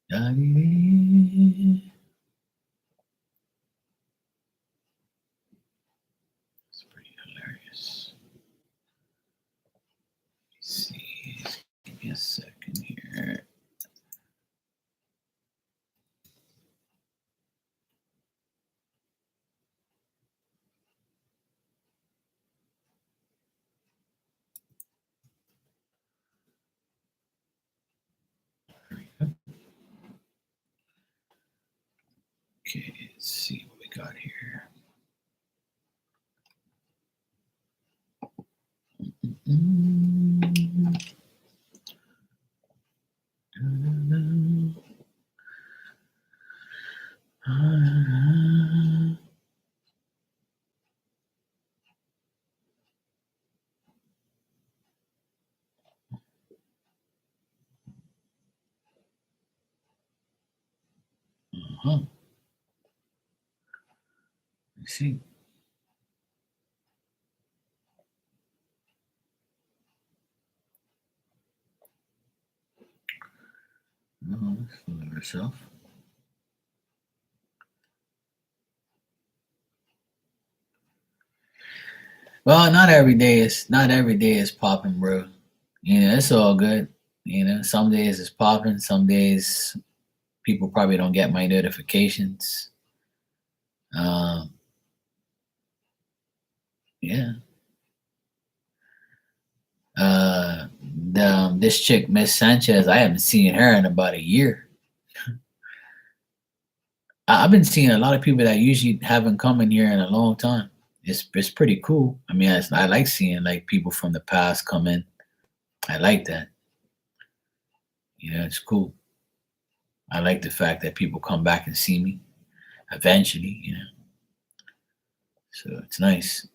Da-dee-dee. It's pretty hilarious. Let's see. Give me a second here. Okay, let's see what we got here. Mm. Da-da-da. Uh-huh. Let's see. No, it's full of herself. Well, not every day is popping, bro. You know, it's all good. You know, some days it's popping, some days people probably don't get my notifications. Um, yeah. This chick, Miss Sanchez, I haven't seen her in about a year. I've been seeing a lot of people that usually haven't come in here in a long time. It's pretty cool. I mean, I like seeing like people from the past come in. I like that. You know, it's cool. I like the fact that people come back and see me eventually. You know, so it's nice.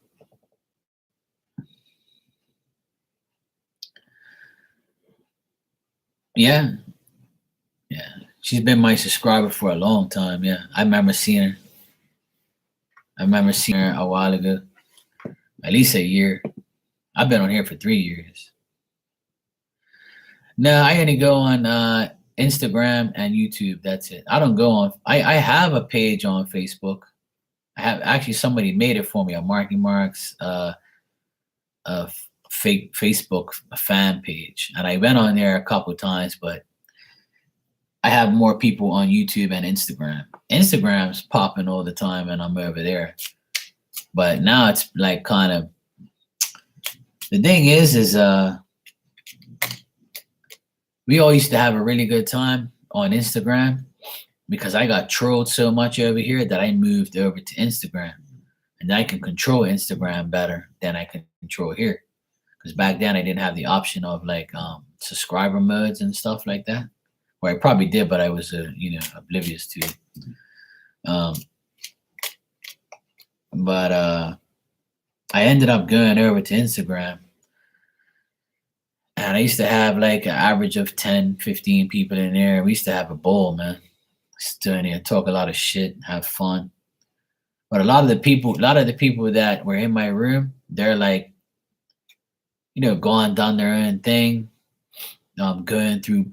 Yeah, yeah. She's been my subscriber for a long time. Yeah, I remember seeing her. I remember seeing her a while ago, at least a year. I've been on here for 3 years. No, I only go on Instagram and YouTube. That's it. I don't go on. I have a page on Facebook. I have actually somebody made it for me on Marky Mark's fake Facebook fan page, and I went on there a couple times, but I have more people on YouTube and Instagram. Instagram's popping all the time, and I'm over there. But now it's like kind of the thing is we all used to have a really good time on Instagram because I got trolled so much over here that I moved over to Instagram, and I can control Instagram better than I can control here. Because back then I didn't have the option of like subscriber modes and stuff like that. Or I probably did, but I was oblivious to it. But I ended up going over to Instagram, and I used to have like an average of 10, 15 people in there. We used to have a ball, man. Stood in there, talk a lot of shit, have fun. But a lot of the people that were in my room, they're like, going down their own thing, going through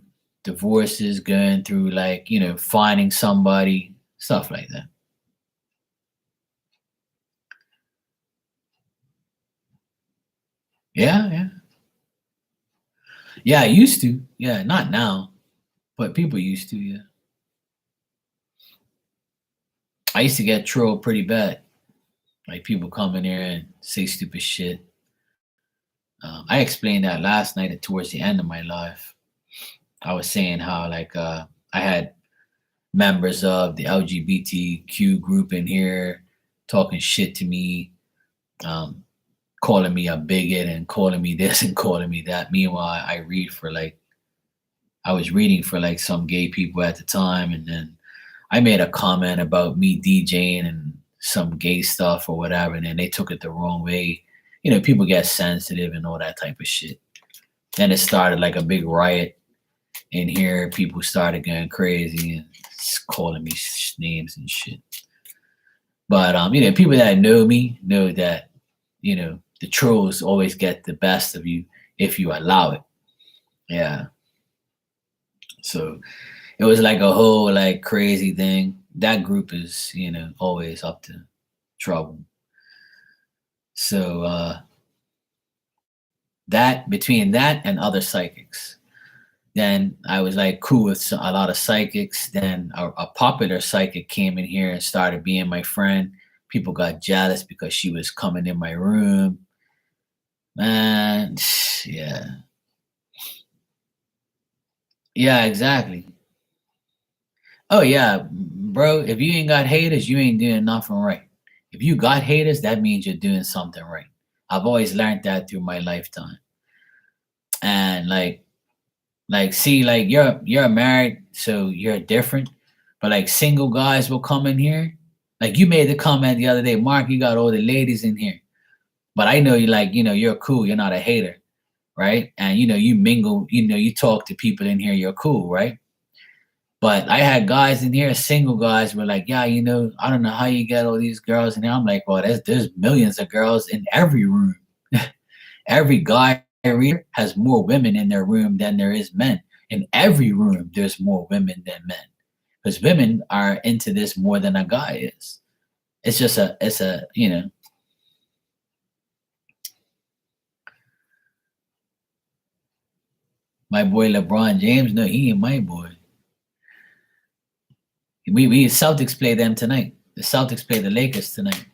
divorces, going through like, finding somebody, stuff like that. Yeah. Yeah, I used to. Yeah, not now, but people used to, yeah. I used to get trolled pretty bad. Like people come in there and say stupid shit. I explained that last night towards the end of my life. I was saying how like I had members of the LGBTQ group in here talking shit to me, um, calling me a bigot and calling me this and calling me that. Meanwhile, I was reading for like some gay people at the time, and then I made a comment about me DJing and some gay stuff or whatever, and then they took it the wrong way. People get sensitive and all that type of shit. Then it started like a big riot in here. People started going crazy and calling me names and shit. But people that know me know that the trolls always get the best of you if you allow it. Yeah. So it was like a whole like crazy thing. That group is always up to trouble. So that between that and other psychics, then I was like cool with a lot of psychics. Then a popular psychic came in here and started being my friend. People got jealous because she was coming in my room. Man, yeah. Yeah, exactly. Oh yeah, bro. If you ain't got haters, you ain't doing nothing right. If you got haters, that means you're doing something right. I've always learned that through my lifetime. And see, like you're married, so you're different. But like single guys will come in here. Like you made the comment the other day, Mark, you got all the ladies in here. But I know you're cool, you're not a hater, right? And you mingle, you talk to people in here, you're cool, right? But I had guys in here, single guys were like, yeah, I don't know how you get all these girls in here. I'm like, well, there's millions of girls in every room. Every guy reader has more women in their room than there is men. In every room, there's more women than men. Because women are into this more than a guy is. It's just my boy LeBron James, no, he ain't my boy. We Celtics play them tonight. The Celtics play the Lakers tonight.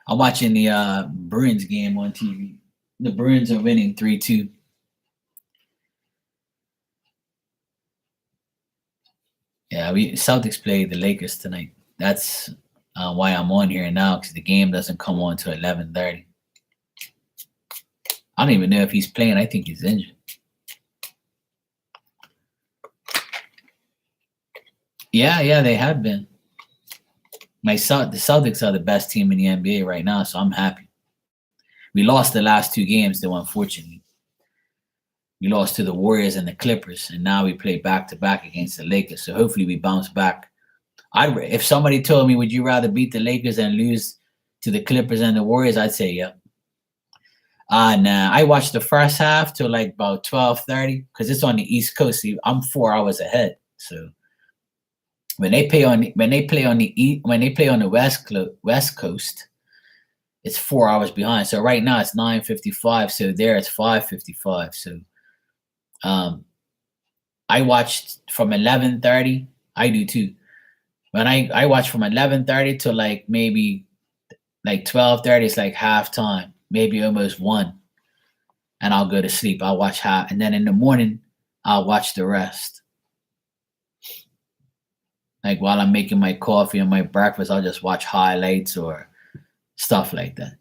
I'm watching the Bruins game on TV. The Bruins are winning 3-2. Yeah, Celtics play the Lakers tonight. That's why I'm on here now, because the game doesn't come on till 11:30. I don't even know if he's playing. I think he's injured. Yeah, they have been. The Celtics are the best team in the NBA right now, so I'm happy. We lost the last two games, though, unfortunately. We lost to the Warriors and the Clippers, and now we play back to back against the Lakers. So hopefully we bounce back. If somebody told me, would you rather beat the Lakers and lose to the Clippers and the Warriors, I'd say yeah. Nah. I watched the first half till like about 12:30 because it's on the East Coast. So I'm 4 hours ahead. So when they play on the West Coast, it's 4 hours behind. So right now it's 9:55. So there it's 5:55. So um, I watched from 11:30. I do too. When I watch from 11:30 to like maybe like 12:30, it's like halftime, maybe almost one, and I'll go to sleep. I'll watch half, and then in the morning I'll watch the rest. Like while I'm making my coffee and my breakfast, I'll just watch highlights or stuff like that.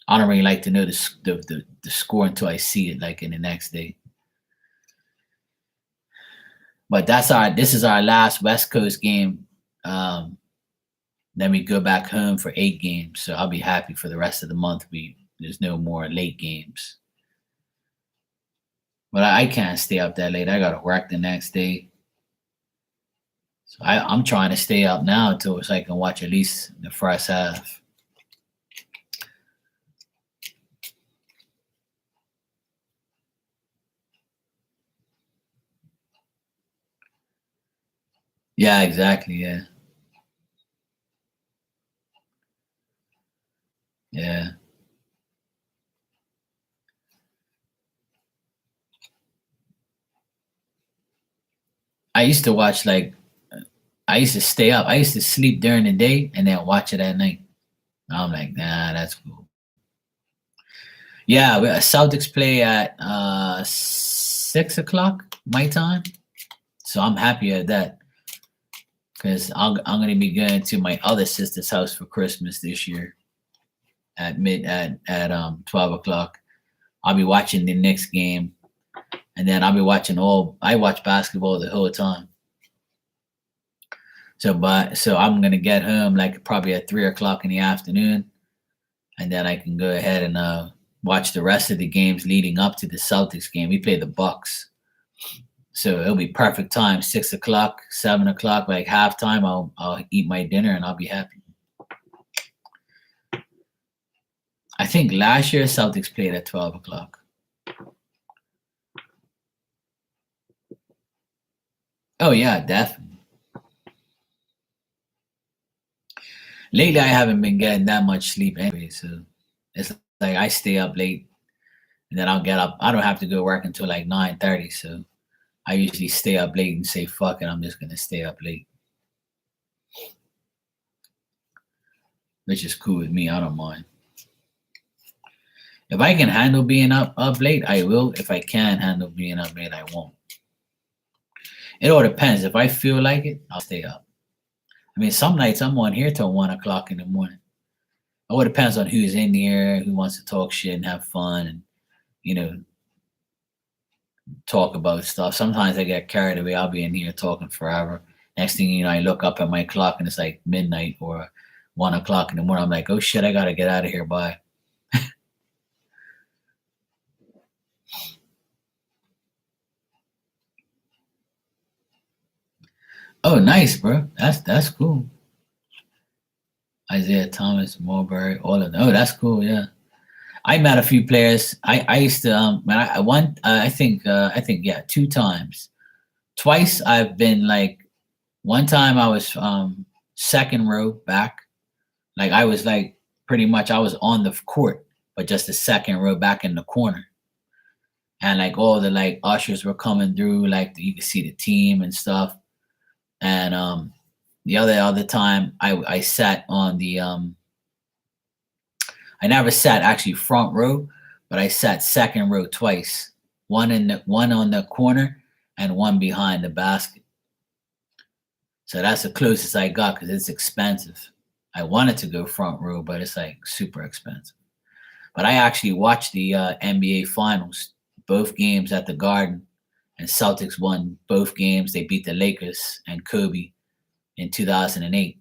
I don't really like to know the score until I see it like in the next day. But this is our last West Coast game. Then we go back home for 8 games. So I'll be happy for the rest of the month. There's no more late games. But I can't stay up that late. I gotta work the next day. So I'm trying to stay up now until so I can watch at least the first half. Yeah, exactly. Yeah. Yeah. I used to watch like I used to stay up. I used to sleep during the day and then watch it at night. I'm like, nah, that's cool. Yeah, Celtics play at 6 o'clock my time, so I'm happy at that because I'm gonna be going to my other sister's house for Christmas this year at 12 o'clock. I'll be watching the next game, and then I'll be watching all. I watch basketball the whole time. So I'm gonna get home like probably at 3 o'clock in the afternoon, and then I can go ahead and watch the rest of the games leading up to the Celtics game. We play the Bucks, so it'll be perfect time. 6 o'clock, 7 o'clock, like halftime. I'll eat my dinner and I'll be happy. I think last year Celtics played at 12 o'clock. Oh yeah, definitely. Lately, I haven't been getting that much sleep anyway, so it's like I stay up late and then I'll get up. I don't have to go work until like 9:30, so I usually stay up late and say, "Fuck it, I'm just gonna stay up late," which is cool with me. I don't mind. If I can handle being up late, I will. If I can't handle being up late, I won't. It all depends. If I feel like it, I'll stay up. I mean, some nights I'm on here till 1 o'clock in the morning. It all depends on who's in here, who wants to talk shit and have fun, and you know, talk about stuff. Sometimes I get carried away. I'll be in here talking forever. Next thing you know, I look up at my clock and it's like midnight or 1 o'clock in the morning. I'm like, oh shit, I gotta get out of here. Bye. Oh, nice, bro. That's cool. Isaiah Thomas, Marbury, all of them. Oh, that's cool. Yeah, I met a few players. I used to when I one I think yeah 2 times. Twice I've been like one time I was second row back. Like I was like pretty much I was on the court, but just the second row back in the corner. And like all the like ushers were coming through, like you could see the team and stuff. And the other time I sat on the I never sat actually front row, but I sat second row twice. One on the corner and one behind the basket. So that's the closest I got because it's expensive. I wanted to go front row, but it's like super expensive. But I actually watched the NBA Finals, both games at the Garden, and Celtics won both games. They beat the Lakers and Kobe in 2008.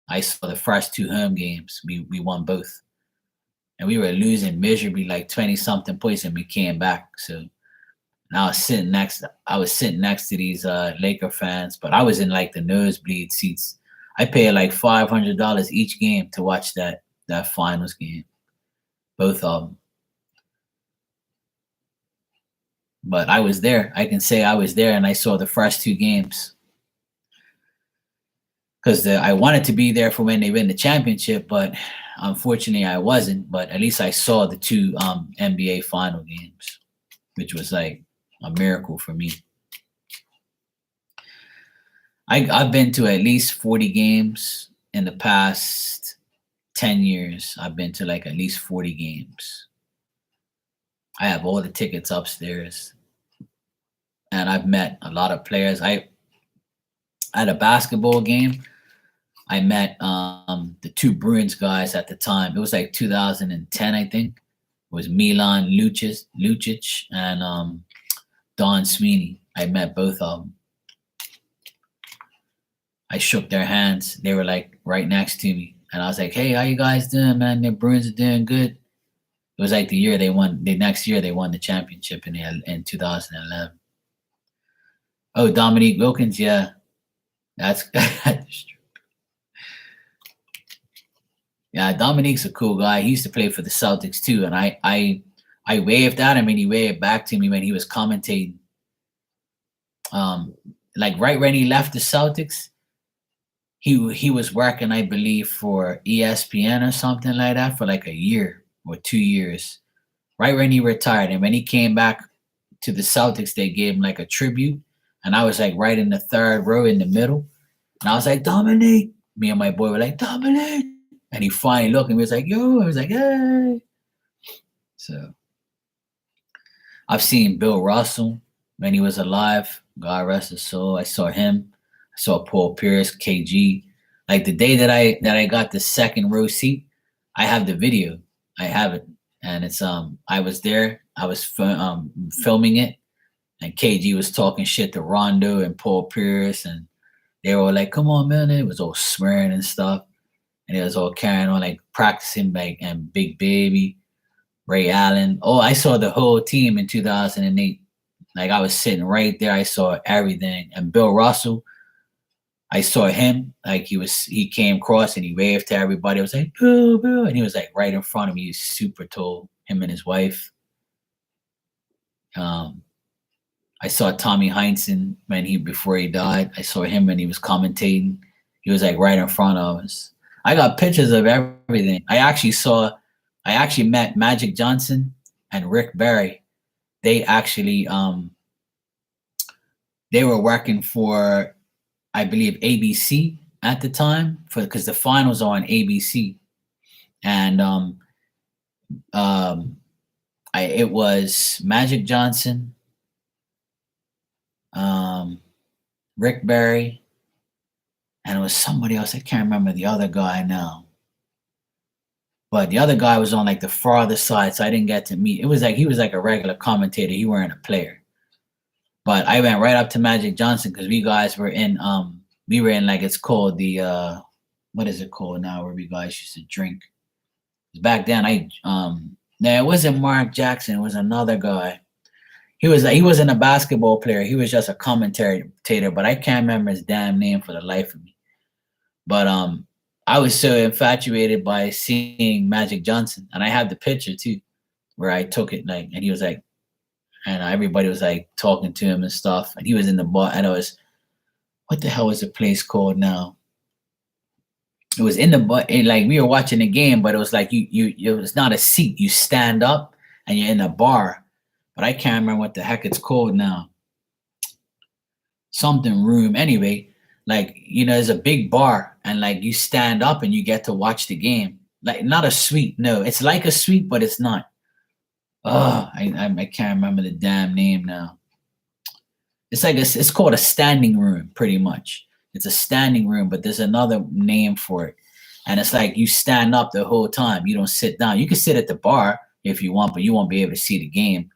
I saw the first 2 home games. We won both, and we were losing miserably, like 20 something points, and we came back. So and I was sitting next to these Laker fans, but I was in like the nosebleed seats. I paid like $500 each game to watch that finals game, both of them. But I was there. I can say I was there, and I saw the first 2 games. because I wanted to be there for when they win the championship, but unfortunately I wasn't. But at least I saw the two NBA final games, which was like a miracle for me. I've been to at least 40 games in the past 10 years. I've been to like at least 40 games. I have all the tickets upstairs, and I've met a lot of players. I at a basketball game, I met the two Bruins guys at the time. It was like 2010, I think. It was Milan Lucic and Don Sweeney. I met both of them. I shook their hands. They were like right next to me. And I was like, hey, how you guys doing, man? The Bruins are doing good. It was like the year they won. The next year they won the championship in 2011. Oh, Dominique Wilkins, yeah. That's true. Yeah, Dominique's a cool guy. He used to play for the Celtics too. And I waved at him and he waved back to me when he was commentating. Like right when he left the Celtics, he was working, I believe, for ESPN or something like that for like a year or 2 years. Right when he retired. And when he came back to the Celtics, they gave him like a tribute. And I was like right in the third row in the middle. And I was like, Dominique. Me and my boy were like, Dominique. And he finally looked and he was like, yo. I was like, hey. So I've seen Bill Russell when he was alive. God rest his soul. I saw him. I saw Paul Pierce, KG. Like the day that I got the second row seat, I have the video. I have it. And it's I was there. I was filming it. And KG was talking shit to Rondo and Paul Pierce, and they were like, "Come on, man!" It was all swearing and stuff, and it was all carrying on like practicing, like and Big Baby, Ray Allen. Oh, I saw the whole team in 2008. Like I was sitting right there. I saw everything, and Bill Russell. I saw him. Like he came across and he waved to everybody. I was like, "Bill, Bill," and he was like right in front of me. He's super tall. Him and his wife. I saw Tommy Heinsohn before he died. I saw him when he was commentating. He was like right in front of us. I got pictures of everything. I actually met Magic Johnson and Rick Barry. They actually they were working for, I believe, ABC at the time because the finals are on ABC. And it was Magic Johnson, Rick Barry, and it was somebody else. I can't remember the other guy now. But the other guy was on like the farther side, so I didn't get to meet. It was like he was like a regular commentator. He weren't a player. But I went right up to Magic Johnson because we were in like it's called the what is it called now where we guys used to drink. Back then it wasn't Mark Jackson, it was another guy. He wasn't a basketball player. He was just a commentator, but I can't remember his damn name for the life of me. But I was so infatuated by seeing Magic Johnson, and I had the picture too, where I took it and he was like, and everybody was like talking to him and stuff, and he was in the bar, and what the hell was the place called now? It was in the bar, like we were watching the game, but it was like it was not a seat. You stand up and you're in a bar. But I can't remember what the heck it's called now. Something room. Anyway, like, there's a big bar and like you stand up and you get to watch the game. Like not a suite. No, it's like a suite, but it's not. Oh, I can't remember the damn name now. It's like it's called a standing room, pretty much. It's a standing room, but there's another name for it. And it's like you stand up the whole time. You don't sit down. You can sit at the bar if you want, but you won't be able to see the game.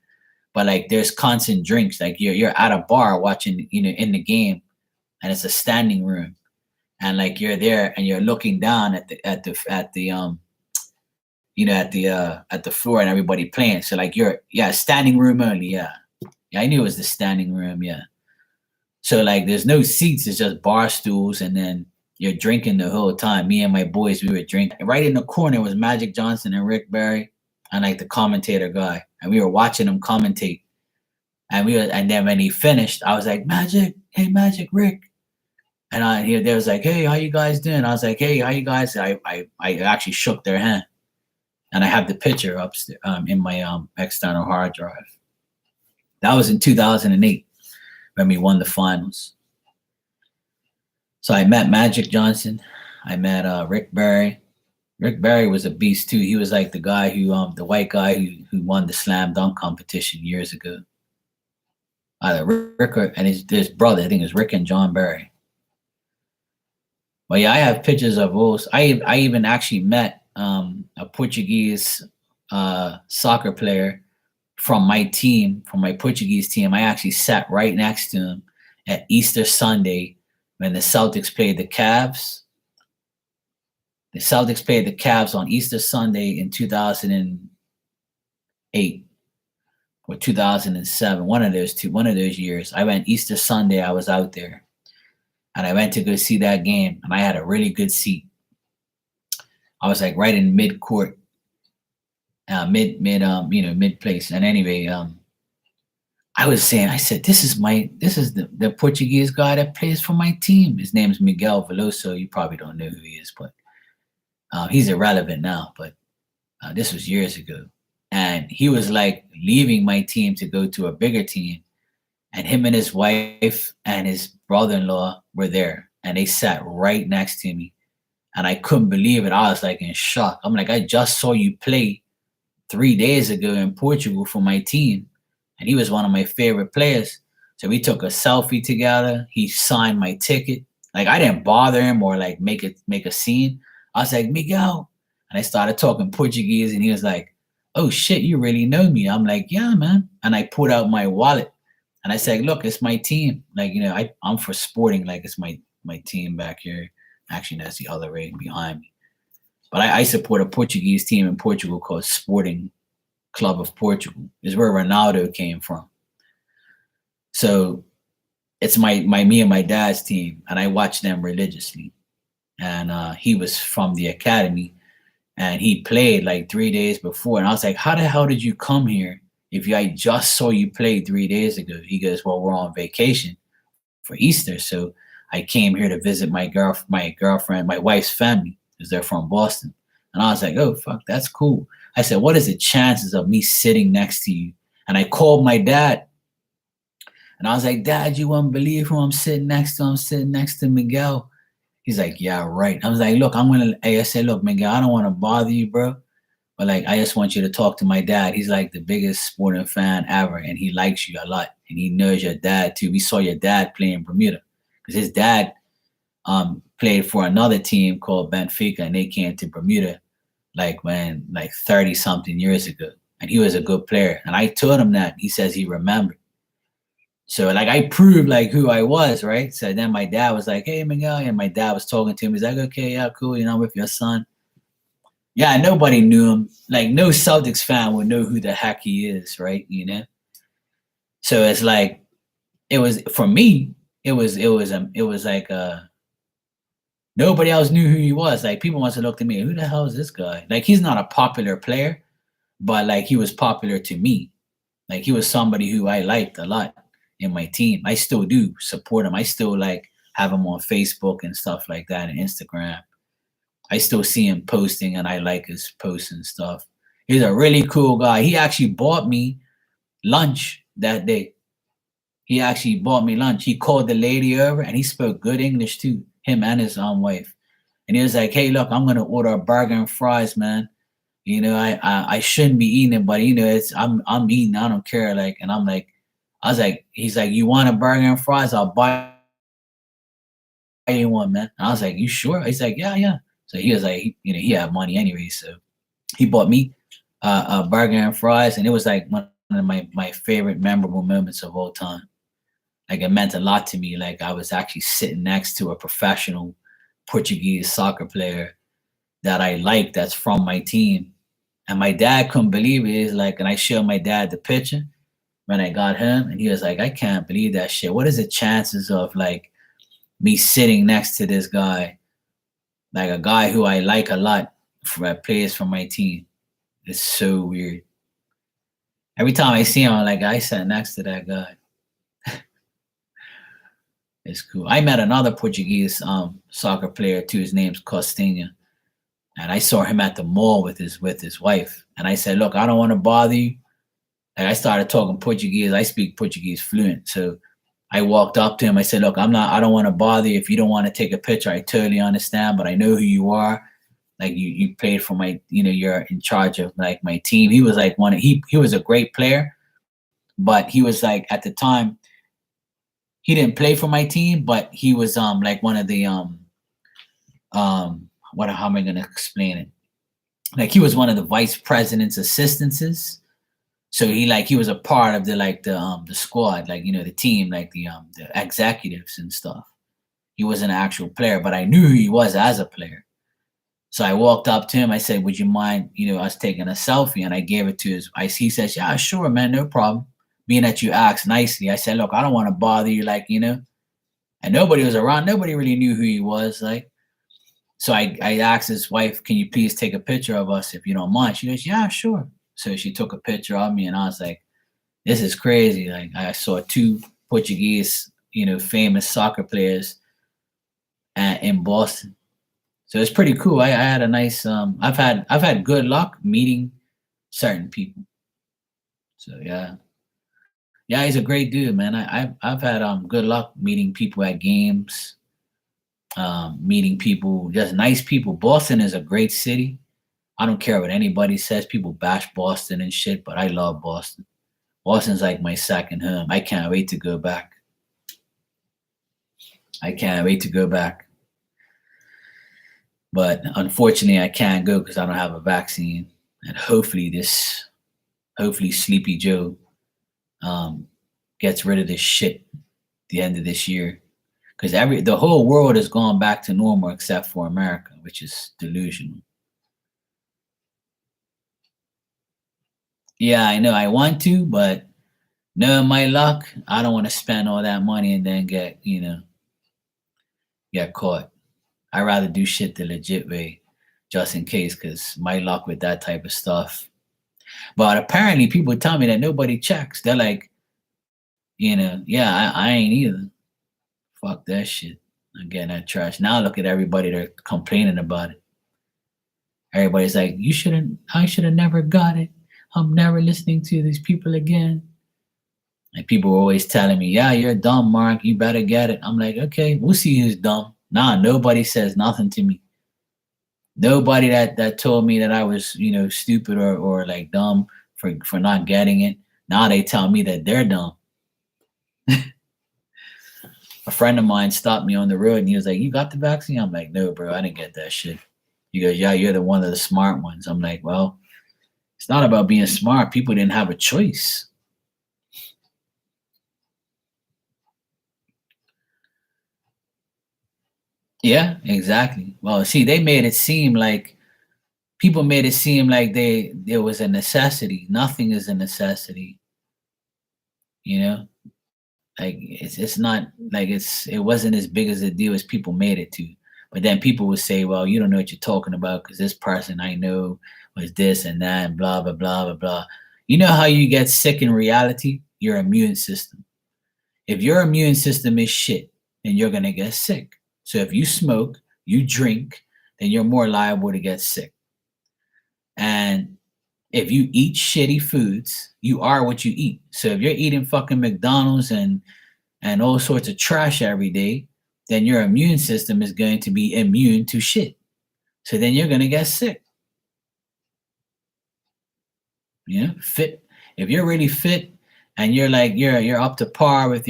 But like there's constant drinks. Like you're at a bar watching, in the game, and it's a standing room, and like you're there and you're looking down at the floor and everybody playing. So like standing room only. Yeah, I knew it was the standing room. Yeah. So like there's no seats. It's just bar stools, and then you're drinking the whole time. Me and my boys, we were drinking. Right in the corner was Magic Johnson and Rick Barry, and like the commentator guy. And we were watching him commentate. And then when he finished, I was like, Magic, hey Magic, Rick. And they was like, "Hey, how you guys doing?" I was like, "Hey, how you guys?" I actually shook their hand, and I have the picture upstairs in my external hard drive. That was in 2008 when we won the finals. So I met Magic Johnson. I met Rick Barry. Rick Barry was a beast too. He was like the guy the white guy who won the slam dunk competition years ago. Either Rick and his brother, I think it was Rick and John Barry. Well, yeah, I have pictures of those. I even actually met a Portuguese soccer player from my team, from my Portuguese team. I actually sat right next to him at Easter Sunday when the Celtics played the Cavs. The Celtics played the Cavs on Easter Sunday in 2008 or 2007. One of those years. I went Easter Sunday. I was out there, and I went to go see that game, and I had a really good seat. I was like right in mid court, mid place. And anyway, I said, this is the Portuguese guy that plays for my team. His name is Miguel Veloso. You probably don't know who he is, but he's irrelevant now. But this was years ago, and he was like leaving my team to go to a bigger team, and him and his wife and his brother-in-law were there, and they sat right next to me, and I couldn't believe it. I was like in shock. I'm like, I just saw you play 3 days ago in Portugal for my team, and he was one of my favorite players. So we took a selfie together. He signed my ticket. Like I didn't bother him or like make a scene. I was like, Miguel, and I started talking Portuguese, and he was like, "Oh shit, you really know me?" I'm like, "Yeah, man." And I pulled out my wallet, and I said, "Look, it's my team. Like, I'm for Sporting. Like, it's my team back here. Actually, that's the other way behind me. But I support a Portuguese team in Portugal called Sporting Club of Portugal. Is where Ronaldo came from. So it's me and my dad's team, and I watch them religiously. And he was from the academy, and he played like 3 days before. And I was like, "How the hell did you come here if I just saw you play 3 days ago?" He goes, "Well, we're on vacation for Easter, so I came here to visit my girlfriend, my wife's family, because they're from Boston." And I was like, "Oh fuck, that's cool." I said, "What is the chances of me sitting next to you?" And I called my dad, and I was like, "Dad, you won't believe who I'm sitting next to. I'm sitting next to Miguel." He's like, "Yeah, right." I was like, "Look, I said, look, Miguel, I don't want to bother you, bro. But like, I just want you to talk to my dad. He's like the biggest sporting fan ever, and he likes you a lot, and he knows your dad too. We saw your dad play in Bermuda, because his dad played for another team called Benfica, and they came to Bermuda like 30 something years ago, and he was a good player." And I told him that. He says he remembered. So like I proved like who I was, right? So then my dad was like, "Hey, Miguel," and my dad was talking to him. He's like, "Okay, yeah, cool. I'm with your son." Yeah, nobody knew him. Like no Celtics fan would know who the heck he is, right? So it's like it was for me. It was like nobody else knew who he was. Like people must have looked at me, "Who the hell is this guy?" Like he's not a popular player, but like he was popular to me. Like he was somebody who I liked a lot in my team. I still do support him. I still like have him on Facebook and stuff like that and Instagram. I still see him posting and I like his posts and stuff. He's a really cool guy. He actually bought me lunch that day. He actually bought me lunch. He called the lady over and he spoke good English too, him and his wife. And he was like, "Hey, look, I'm gonna order a burger and fries, man. I shouldn't be eating it, but I'm eating. I don't care." Like, and I'm like, I was like, he's like, "You want a burger and fries? I'll buy you one, man." And I was like, "You sure?" He's like, "Yeah, yeah." So he was like, he had money anyway, so he bought me a burger and fries, and it was like one of my favorite memorable moments of all time. Like it meant a lot to me. Like I was actually sitting next to a professional Portuguese soccer player that I like that's from my team. And my dad couldn't believe it. He's like, and I showed my dad the picture when I got him, and he was like, "I can't believe that shit. What is the chances of like me sitting next to this guy, like a guy who I like a lot that plays for my team?" It's so weird. Every time I see him, I'm like, I sat next to that guy. It's cool. I met another Portuguese soccer player too. His name's Costinha, and I saw him at the mall with his wife. And I said, "Look, I don't want to bother you." And I started talking Portuguese. I speak Portuguese fluent, so I walked up to him. I said, "Look, I don't want to bother you. If you don't want to take a picture, I totally understand. But I know who you are. Like you played for my, you're in charge of like my team." He was like he was a great player, but he was like at the time he didn't play for my team, but he was like one of the what how am I gonna explain it? Like he was one of the vice president's assistants. So he was a part of the squad, like the team, like the executives and stuff. He wasn't an actual player, but I knew who he was as a player. So I walked up to him. I said, "Would you mind, us taking a selfie?" And I gave it to he says, "Yeah, sure, man, no problem." Being that you asked nicely, I said, "Look, I don't want to bother you, and nobody was around. Nobody really knew who he was, like. So I asked his wife, "Can you please take a picture of us if you don't mind?" She goes, "Yeah, sure." So she took a picture of me, and I was like, "This is crazy." Like I saw two Portuguese, famous soccer players in Boston. So it's pretty cool. I had a nice I've had good luck meeting certain people. So yeah. Yeah, he's a great dude, man. I've had good luck meeting people at games, meeting people, just nice people. Boston is a great city. I don't care what anybody says. People bash Boston and shit, but I love Boston. Boston's like my second home. I can't wait to go back. I can't wait to go back. But unfortunately, I can't go because I don't have a vaccine. And hopefully, Sleepy Joe um, gets rid of this shit the end of this year. Because the whole world has gone back to normal except for America, which is delusional. Yeah, I know I want to, but knowing my luck, I don't want to spend all that money and then get caught. I'd rather do shit the legit way, just in case, because my luck with that type of stuff. But apparently, people tell me that nobody checks. They're like, yeah, I ain't either. Fuck that shit. I'm getting that trash. Now look at everybody, they're complaining about it. Everybody's like, I should have never got it. I'm never listening to these people again. And people were always telling me, yeah, you're dumb, Mark. You better get it. I'm like, okay, we'll see who's dumb. Nah, nobody says nothing to me. Nobody that told me that I was, stupid or like dumb for not getting it. Now they tell me that they're dumb. A friend of mine stopped me on the road and he was like, "You got the vaccine?" I'm like, "No, bro, I didn't get that shit." He goes, "Yeah, you're the one of the smart ones." I'm like, "Well, it's not about being smart. People didn't have a choice." Yeah, exactly. Well, see, they made it seem like people made it seem like there was a necessity. Nothing is a necessity, you know? Like it's not like it wasn't as big as a deal as people made it to. But then people would say, "Well, you don't know what you're talking about because this person I know was this and that and blah blah blah blah blah." You know how you get sick in reality? Your immune system. If your immune system is shit, then you're gonna get sick. So if you smoke, you drink, then you're more liable to get sick. And if you eat shitty foods, you are what you eat. So if you're eating fucking McDonald's and all sorts of trash every day, then your immune system is going to be immune to shit. So then you're going to get sick. Fit. If you're really fit and you're up to par with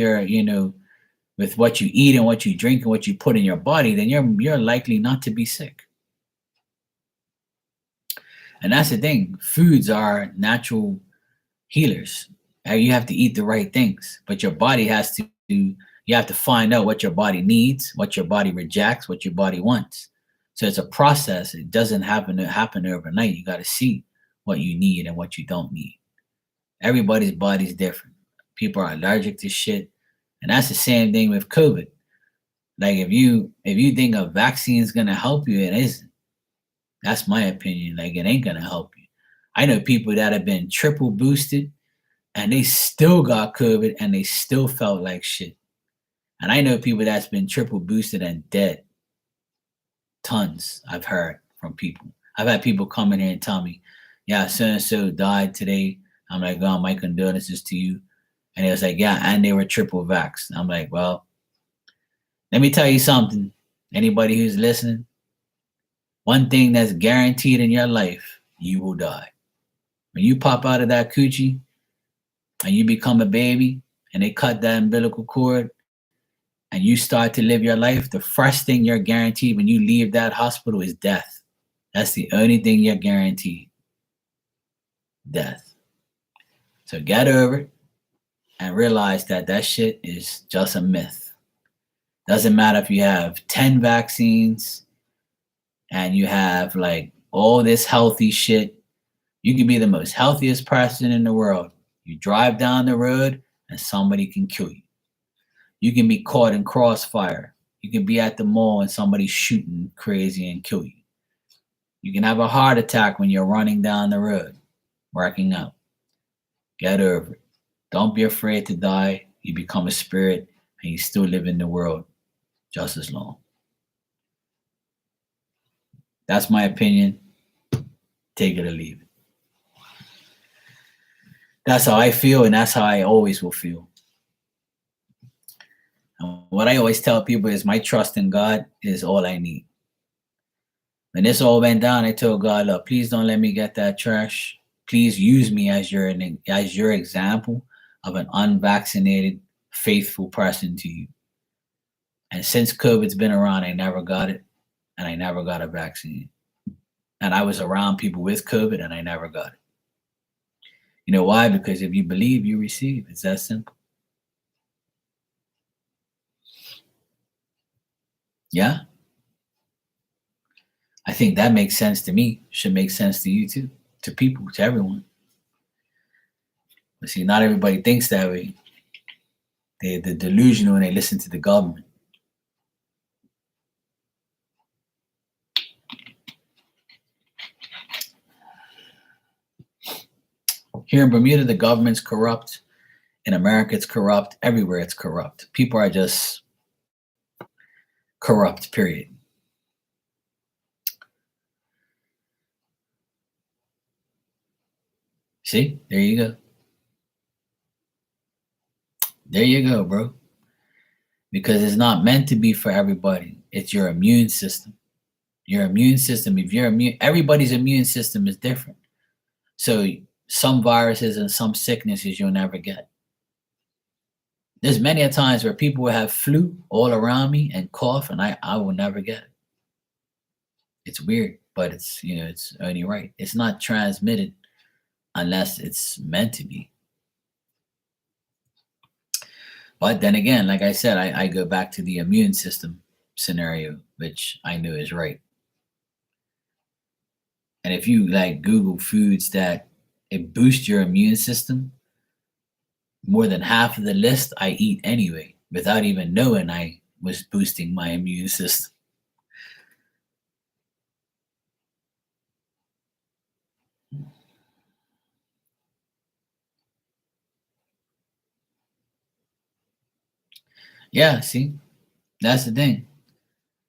with what you eat and what you drink and what you put in your body, then you're likely not to be sick. And that's the thing. Foods are natural healers. You have to eat the right things, but your body has to. You have to find out what your body needs, what your body rejects, what your body wants. So it's a process. It doesn't happen overnight. You got to see what you need and what you don't need. Everybody's body's different. People are allergic to shit, and that's the same thing with COVID. Like if you think a vaccine is gonna help you, it isn't. That's my opinion. Like it ain't gonna help you. I know people that have been triple boosted and they still got COVID and they still felt like shit. And I know people that's been triple boosted and dead. Tons I've heard from people. I've had people come in here and tell me, yeah, so and so died today. I'm like, oh, my condolences to you. And it was like, yeah, and they were triple vaxxed. I'm like, well, let me tell you something. Anybody who's listening, one thing that's guaranteed in your life, you will die. When you pop out of that coochie and you become a baby and they cut that umbilical cord and you start to live your life, the first thing you're guaranteed when you leave that hospital is death. That's the only thing you're guaranteed. Death. So get over it and realize that that shit is just a myth. Doesn't matter if you have 10 vaccines and you have like all this healthy shit. You can be the most healthiest person in the world. You drive down the road and somebody can kill you. You can be caught in crossfire. You can be at the mall and somebody's shooting crazy and kill you. You can have a heart attack when you're running down the road, working out. Get over it. Don't be afraid to die. You become a spirit and you still live in the world just as long. That's my opinion. Take it or leave it. That's how I feel, and that's how I always will feel. And what I always tell people is my trust in God is all I need. When this all went down, I told God, look, please don't let me get that trash. Please use me as your example of an unvaccinated, faithful person to you. And since COVID's been around, I never got it, and I never got a vaccine. And I was around people with COVID, and I never got it. You know why? Because if you believe, you receive. It's that simple. Yeah? I think that makes sense to me. Should make sense to you too, to people, to everyone. But see, not everybody thinks that way. They're delusional and they listen to the government. Here in Bermuda, the government's corrupt. In America, it's corrupt. Everywhere, it's corrupt. People are just corrupt, period. See? There you go. There you go, bro. Because it's not meant to be for everybody. It's your immune system. Your immune system, if you're immune, everybody's immune system is different. So some viruses and some sicknesses you'll never get. There's many a times where people will have flu all around me and cough, and I will never get it. It's weird, but it's it's only right. It's not transmitted unless it's meant to be. But then again, like I said, I go back to the immune system scenario, which I know is right. And if you like Google foods that it boosts your immune system, more than half of the list I eat anyway, without even knowing I was boosting my immune system. Yeah, see, that's the thing.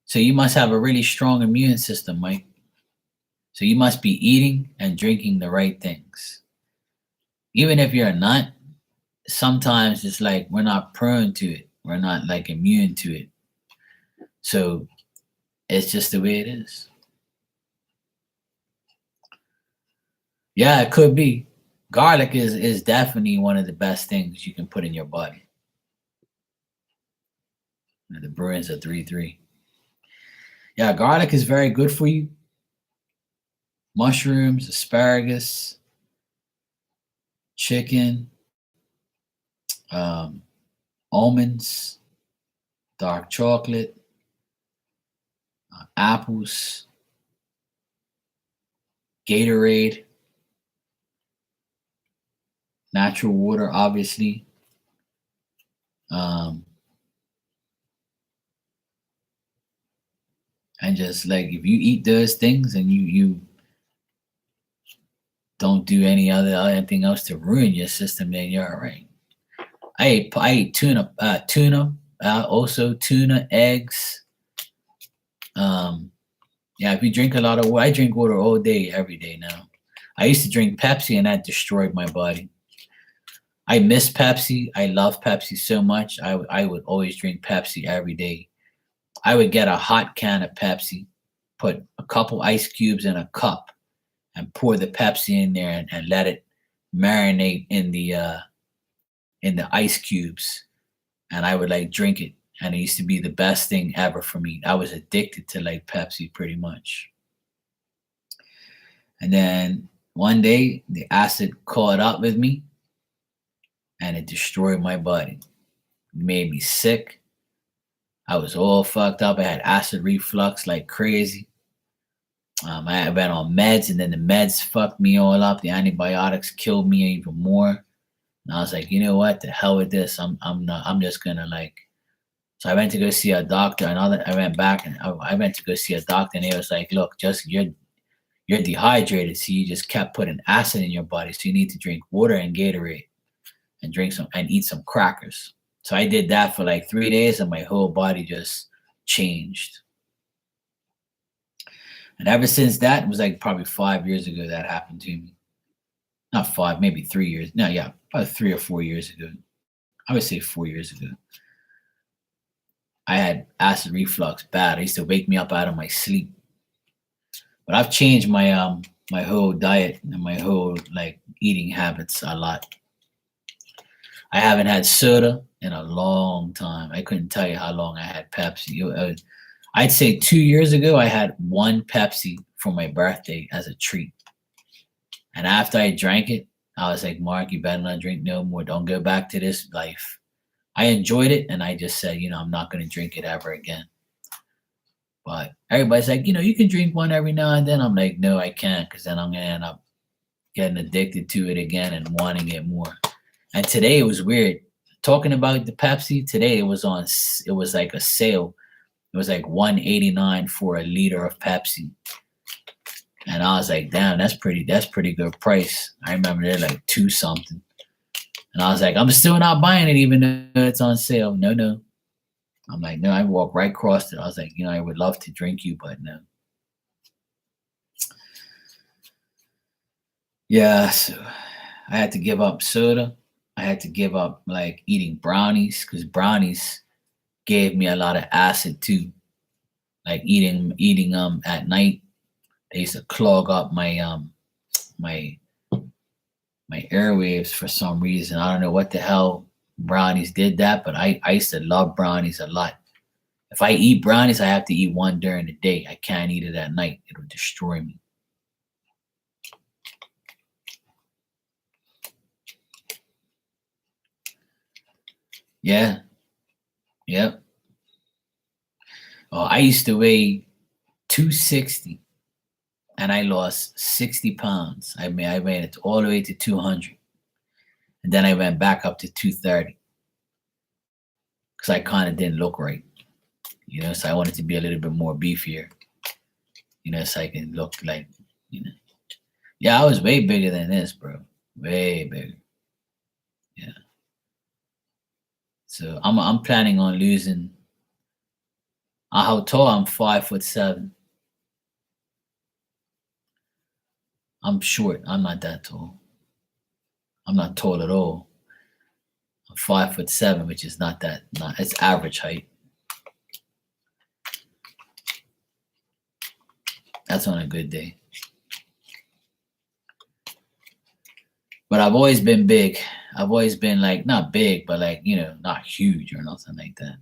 So you must have a really strong immune system, Mike. So you must be eating and drinking the right things. Even if you're not, sometimes it's like we're not prone to it. We're not like immune to it. So it's just the way it is. Yeah, it could be. Garlic is definitely one of the best things you can put in your body. And the Bruins are 3-3. Yeah, garlic is very good for you. Mushrooms, asparagus, chicken, um, almonds, dark chocolate, apples, Gatorade, natural water, obviously. Um, and just like if you eat those things and you don't do anything else to ruin your system, then you're all right. I ate tuna Also tuna, eggs. Yeah, if you drink a lot of water, I drink water all day, every day now. I used to drink Pepsi and that destroyed my body. I miss Pepsi. I love Pepsi so much. I would always drink Pepsi every day. I would get a hot can of Pepsi, put a couple ice cubes in a cup, and pour the Pepsi in there and let it marinate in the ice cubes, and I would like drink it. And it used to be the best thing ever for me. I was addicted to like Pepsi pretty much. And then one day the acid caught up with me and it destroyed my body. It made me sick. I was all fucked up. I had acid reflux like crazy. I had been on meds, and then the meds fucked me all up. The antibiotics killed me even more. And I was like, you know what? The hell with this. I'm not. I'm just gonna like. So I went to go see a doctor, and I went back and I went to go see a doctor, and he was like, look, just you're dehydrated, so you just kept putting acid in your body. So you need to drink water and Gatorade, and drink some and eat some crackers. So I did that for like 3 days, and my whole body just changed. And ever since that, it was like probably 5 years ago that happened to me. Not five, maybe 3 years. No, yeah, probably 3 or 4 years ago. I would say 4 years ago. I had acid reflux bad. It used to wake me up out of my sleep. But I've changed my whole diet and my whole like eating habits a lot. I haven't had soda in a long time. I couldn't tell you how long I had Pepsi. I'd say 2 years ago I had one Pepsi for my birthday as a treat. And after I drank it, I was like, Mark, you better not drink no more. Don't go back to this life. I enjoyed it, and I just said, I'm not going to drink it ever again. But everybody's like, you can drink one every now and then. I'm like, no, I can't, because then I'm going to end up getting addicted to it again and wanting it more. And today it was weird. Talking about the Pepsi, today it was like a sale. It was like $1.89 for a liter of Pepsi. And I was like, damn, that's pretty good price. I remember they're like two something. And I was like, I'm still not buying it even though it's on sale. No. I'm like, no, I walked right across it. I was like, I would love to drink you, but no. Yeah, so I had to give up soda. I had to give up like eating brownies, because brownies gave me a lot of acid too. Like eating them at night, they used to clog up my airwaves for some reason. I don't know what the hell brownies did that, but I used to love brownies a lot. If I eat brownies, I have to eat one during the day. I can't eat it at night. It'll destroy me. Yeah. Yep. Oh, I used to weigh 260 and I lost 60 pounds. I made it all the way to 200. And then I went back up to 230 because I kind of didn't look right. So I wanted to be a little bit more beefier, so I can look like, Yeah, I was way bigger than this, bro. Way bigger. Yeah. So I'm planning on losing. How tall? I'm 5'7". I'm short. I'm not that tall. I'm not tall at all. I'm 5'7", which is not it's average height. That's on a good day. But I've always been big. I've always been like not big, but like, not huge or nothing like that.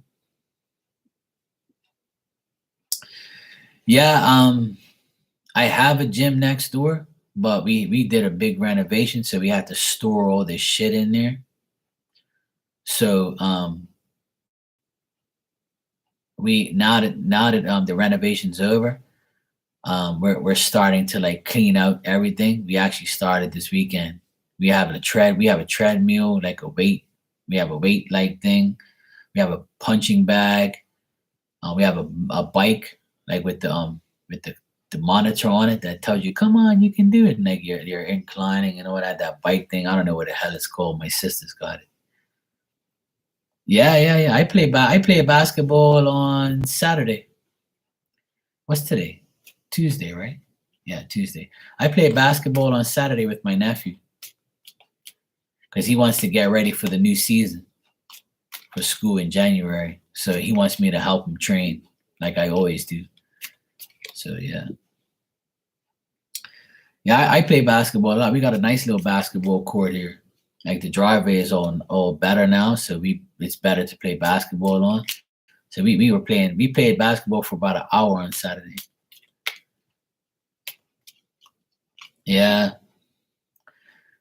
Yeah, I have a gym next door, but we did a big renovation, so we had to store all this shit in there. So we now that the renovation's over, we're starting to like clean out everything. We actually started this weekend. We have a treadmill, like a weight. We have a weight like thing. We have a punching bag. We have a bike like with the monitor on it that tells you, come on, you can do it. And like you're inclining and all that bike thing. I don't know what the hell it's called. My sister's got it. Yeah. I play basketball on Saturday. What's today? Tuesday, right? Yeah, Tuesday. I play basketball on Saturday with my nephew because he wants to get ready for the new season for school in January. So he wants me to help him train like I always do. So yeah. Yeah, I play basketball a lot. We got a nice little basketball court here. Like the driveway is all better now, so it's better to play basketball on. So we played basketball for about an hour on Saturday. Yeah.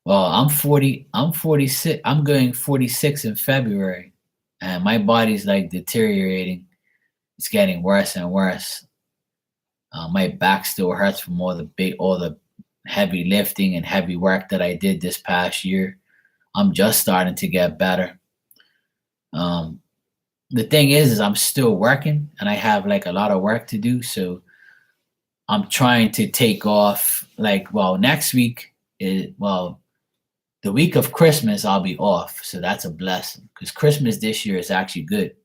Well, I'm 46. I'm going 46 in February, and my body's like deteriorating. It's getting worse and worse. My back still hurts from all the heavy lifting and heavy work that I did this past year. I'm just starting to get better. Um, the thing is I'm still working and I have like a lot of work to do. So I'm trying to take off next week. The week of Christmas I'll be off, so that's a blessing because Christmas this year is actually good.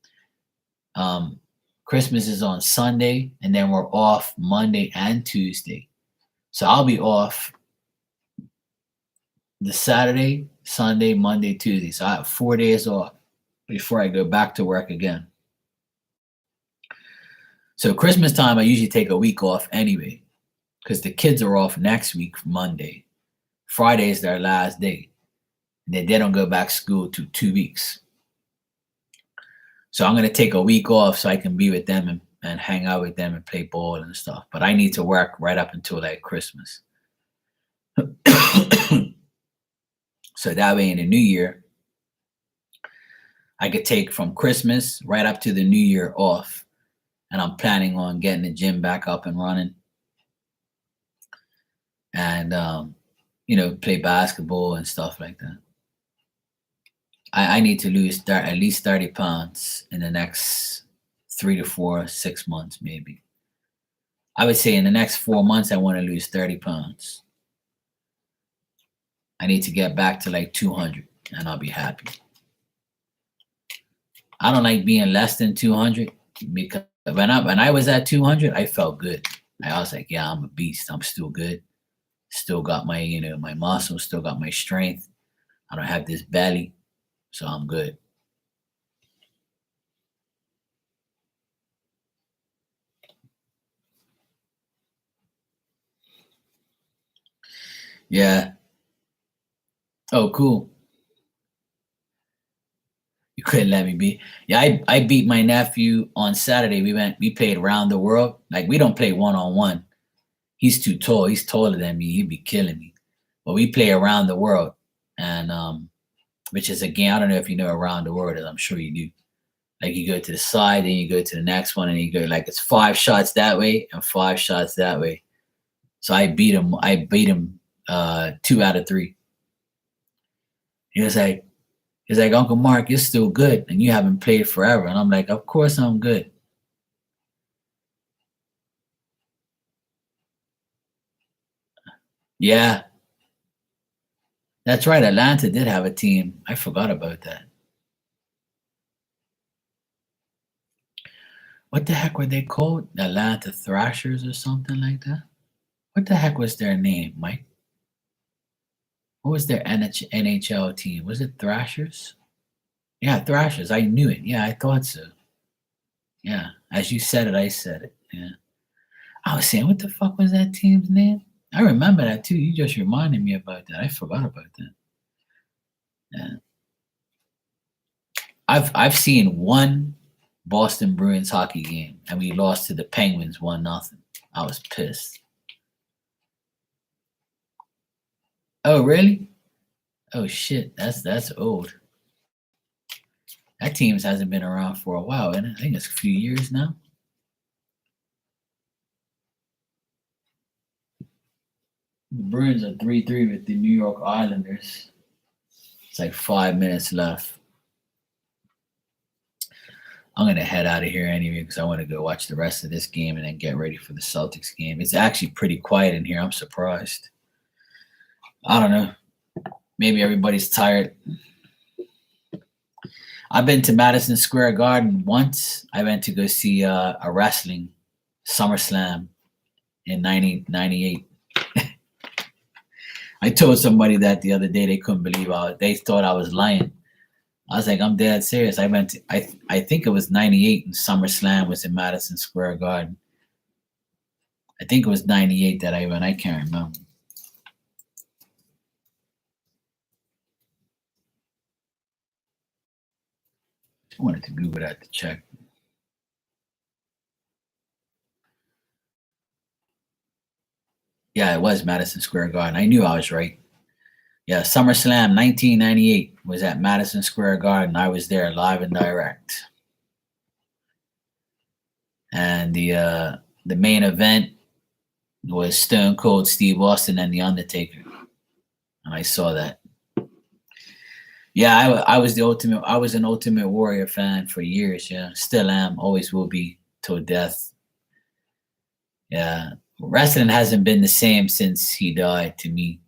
Um, Christmas is on Sunday, and then we're off Monday and Tuesday. So I'll be off the Saturday, Sunday, Monday, Tuesday. So I have 4 days off before I go back to work again. So Christmas time, I usually take a week off anyway, because the kids are off next week, Monday. Friday is their last day. And then they don't go back to school to 2 weeks. So I'm going to take a week off so I can be with them and hang out with them and play ball and stuff. But I need to work right up until like Christmas. So that way in the new year, I could take from Christmas right up to the new year off. And I'm planning on getting the gym back up and running. And, play basketball and stuff like that. I need to lose at least 30 pounds in the next 3 to 4, 6 months, maybe. I would say in the next 4 months, I want to lose 30 pounds. I need to get back to like 200 and I'll be happy. I don't like being less than 200 because when I was at 200, I felt good. I was like, yeah, I'm a beast. I'm still good. Still got my, my muscles, still got my strength. I don't have this belly, so I'm good. Yeah. Oh, cool. You couldn't let me be. Yeah, I beat my nephew on Saturday. We played around the world. Like we don't play one on one. He's too tall. He's taller than me. He'd be killing me. But we play around the world. And which is a game. I don't know if you know around the world, as I'm sure you do. Like you go to the side, then you go to the next one, and you go like it's 5 shots that way and 5 shots that way. So I beat him. I beat him 2 out of 3. He was like, Uncle Mark, you're still good, and you haven't played forever. And I'm like, of course I'm good. Yeah, that's right. Atlanta did have a team. I forgot about that. What the heck were they called? The Atlanta Thrashers or something like that? What the heck was their name, Mike? What was their NHL team? Was it Thrashers? Yeah, Thrashers. I knew it. Yeah, I thought so. Yeah, as you said it, I said it. Yeah. I was saying, what the fuck was that team's name? I remember that too. You just reminded me about that. I forgot about that. Yeah. I've seen one Boston Bruins hockey game and we lost to the Penguins 1-0. I was pissed. Oh really? Oh shit, that's old. That team hasn't been around for a while, and I think it's a few years now. The Bruins are 3-3 with the New York Islanders. It's like 5 minutes left. I'm gonna head out of here anyway because I want to go watch the rest of this game and then get ready for the Celtics game. It's actually pretty quiet in here. I'm surprised. I don't know. Maybe everybody's tired. I've been to Madison Square Garden once. I went to go see a wrestling SummerSlam in 1998. I told somebody that the other day. They couldn't believe they thought I was lying. I was like, I'm dead serious. I went to, I think it was 98 and SummerSlam was in Madison Square Garden. I think it was 98 that I went. I can't remember. I wanted to Google that to check. Yeah, it was Madison Square Garden. I knew I was right. Yeah, SummerSlam 1998 was at Madison Square Garden. I was there live and direct. And the main event was Stone Cold Steve Austin and The Undertaker. And I saw that. Yeah, I was an Ultimate Warrior fan for years. Yeah, still am, always will be till death. Yeah, wrestling hasn't been the same since he died to me.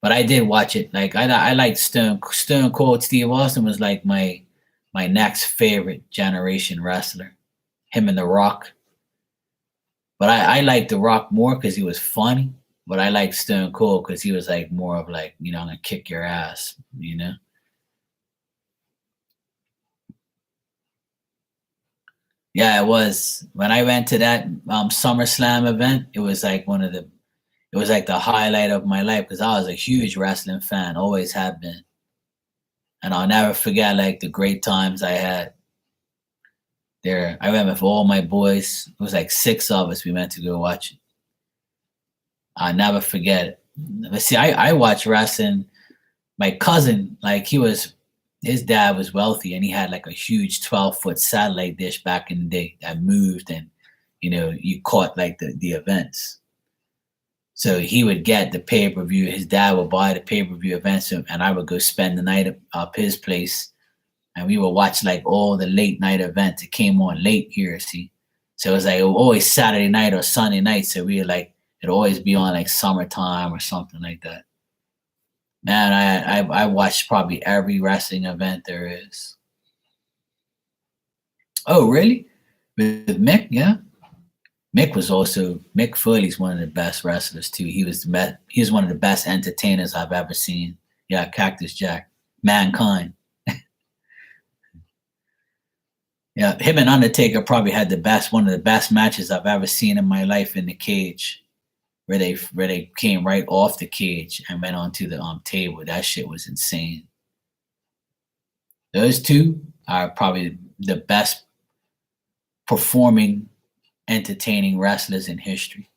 But I did watch it. Like I liked Stone Cold Steve Austin was like my next favorite generation wrestler. Him and The Rock. But I liked The Rock more because he was funny. But I liked Stone Cold because he was like more of like, I'm gonna kick your ass, Yeah, it was. When I went to that SummerSlam event, it was like it was like the highlight of my life because I was a huge wrestling fan, always have been. And I'll never forget like the great times I had there. I went with all my boys. It was like 6 of us. We went to go watch it. I'll never forget it. But see, I watched wrestling. My cousin, like his dad was wealthy and he had like a huge 12-foot satellite dish back in the day that moved and you caught like the events. So he would get the pay-per-view. His dad would buy the pay-per-view events and I would go spend the night up his place and we would watch like all the late night events. It came on late here, see. So it was like always Saturday night or Sunday night. So we would like it'd always be on like summertime or something like that. Man, I watched probably every wrestling event there is. Oh, really? With Mick, yeah. Mick Foley's one of the best wrestlers too. He was one of the best entertainers I've ever seen. Yeah, Cactus Jack, Mankind. Yeah, him and Undertaker probably had one of the best matches I've ever seen in my life in the cage, where they came right off the cage and went onto the table. That shit was insane. Those two are probably the best performing, entertaining wrestlers in history,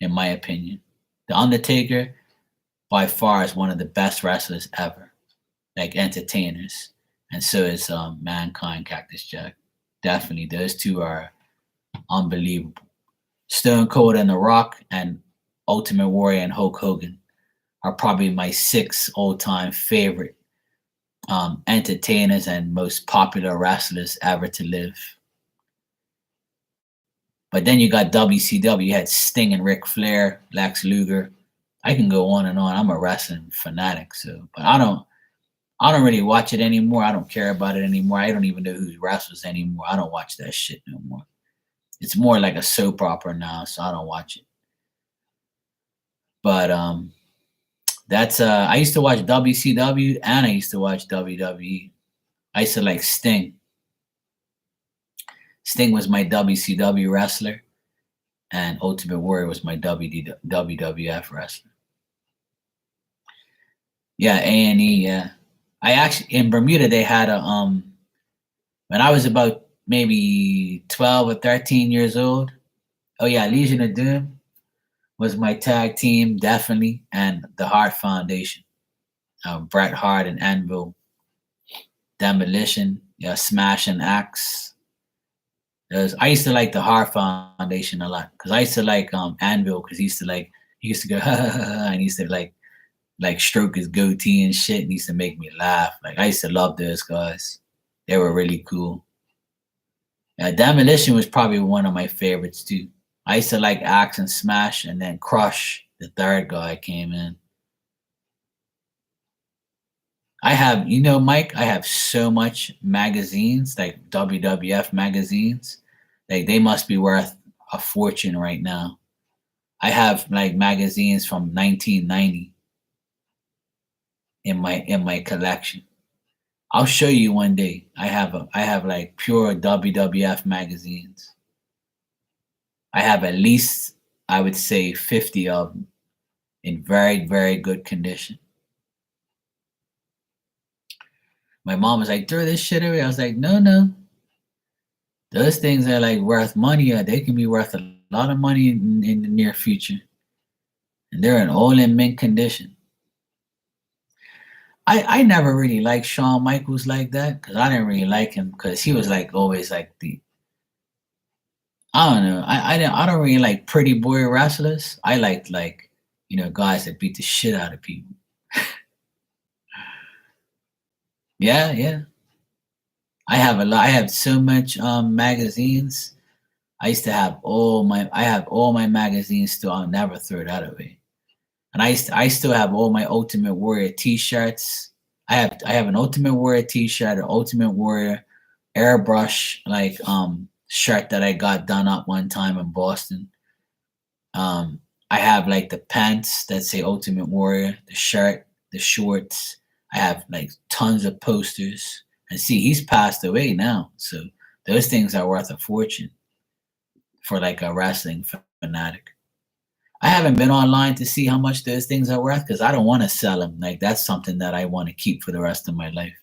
in my opinion. The Undertaker, by far, is one of the best wrestlers ever, like entertainers. And so is Mankind, Cactus Jack. Definitely, those two are unbelievable. Stone Cold and The Rock and Ultimate Warrior and Hulk Hogan are probably my 6 all-time favorite entertainers and most popular wrestlers ever to live. But then you got WCW. You had Sting and Ric Flair, Lex Luger. I can go on and on. I'm a wrestling fanatic, but I don't really watch it anymore. I don't care about it anymore. I don't even know who wrestles anymore. I don't watch that shit no more. It's more like a soap opera now, so I don't watch it. But that's I used to watch WCW and I used to watch WWE. I used to like Sting. Sting was my WCW wrestler, and Ultimate Warrior was my WWF wrestler. Yeah, A&E. Yeah, I actually in Bermuda they had a when I was about maybe 12 or 13 years old. Oh yeah, Legion of Doom was my tag team definitely, and the Hart Foundation, Bret Hart and Anvil, Demolition, yeah, Smash and Axe. I used to like the Hart Foundation a lot because I used to like Anvil because he used to go and he used to like stroke his goatee and shit and he used to make me laugh. Like I used to love those guys. They were really cool. Demolition was probably one of my favorites too. I used to like Axe and Smash and then Crush, the third guy came in. I have, Mike, I have so much magazines, like WWF magazines. Like they must be worth a fortune right now. I have like magazines from 1990 in my collection. I'll show you one day. I have like pure WWF magazines. I have at least, I would say, 50 of them in very, very good condition. My mom was like, throw this shit away. I was like, no, no. Those things are like worth money. They can be worth a lot of money in the near future. And they're in all in mint condition. I never really liked Shawn Michaels like that because I didn't really like him because he was like always like I don't know. I don't really like pretty boy wrestlers. I like guys that beat the shit out of people. Yeah, yeah. I have a lot. I have so much magazines. I have all my magazines still. I'll never throw that away. And I still have all my Ultimate Warrior T-shirts. I have an Ultimate Warrior T-shirt, an Ultimate Warrior airbrush shirt that I got done up one time in Boston. I have like the pants that say Ultimate Warrior, the shirt, the shorts. I have like tons of posters. And see, he's passed away now, so those things are worth a fortune for like a wrestling fanatic. I haven't been online to see how much those things are worth because I don't want to sell them. Like that's something that I want to keep for the rest of my life.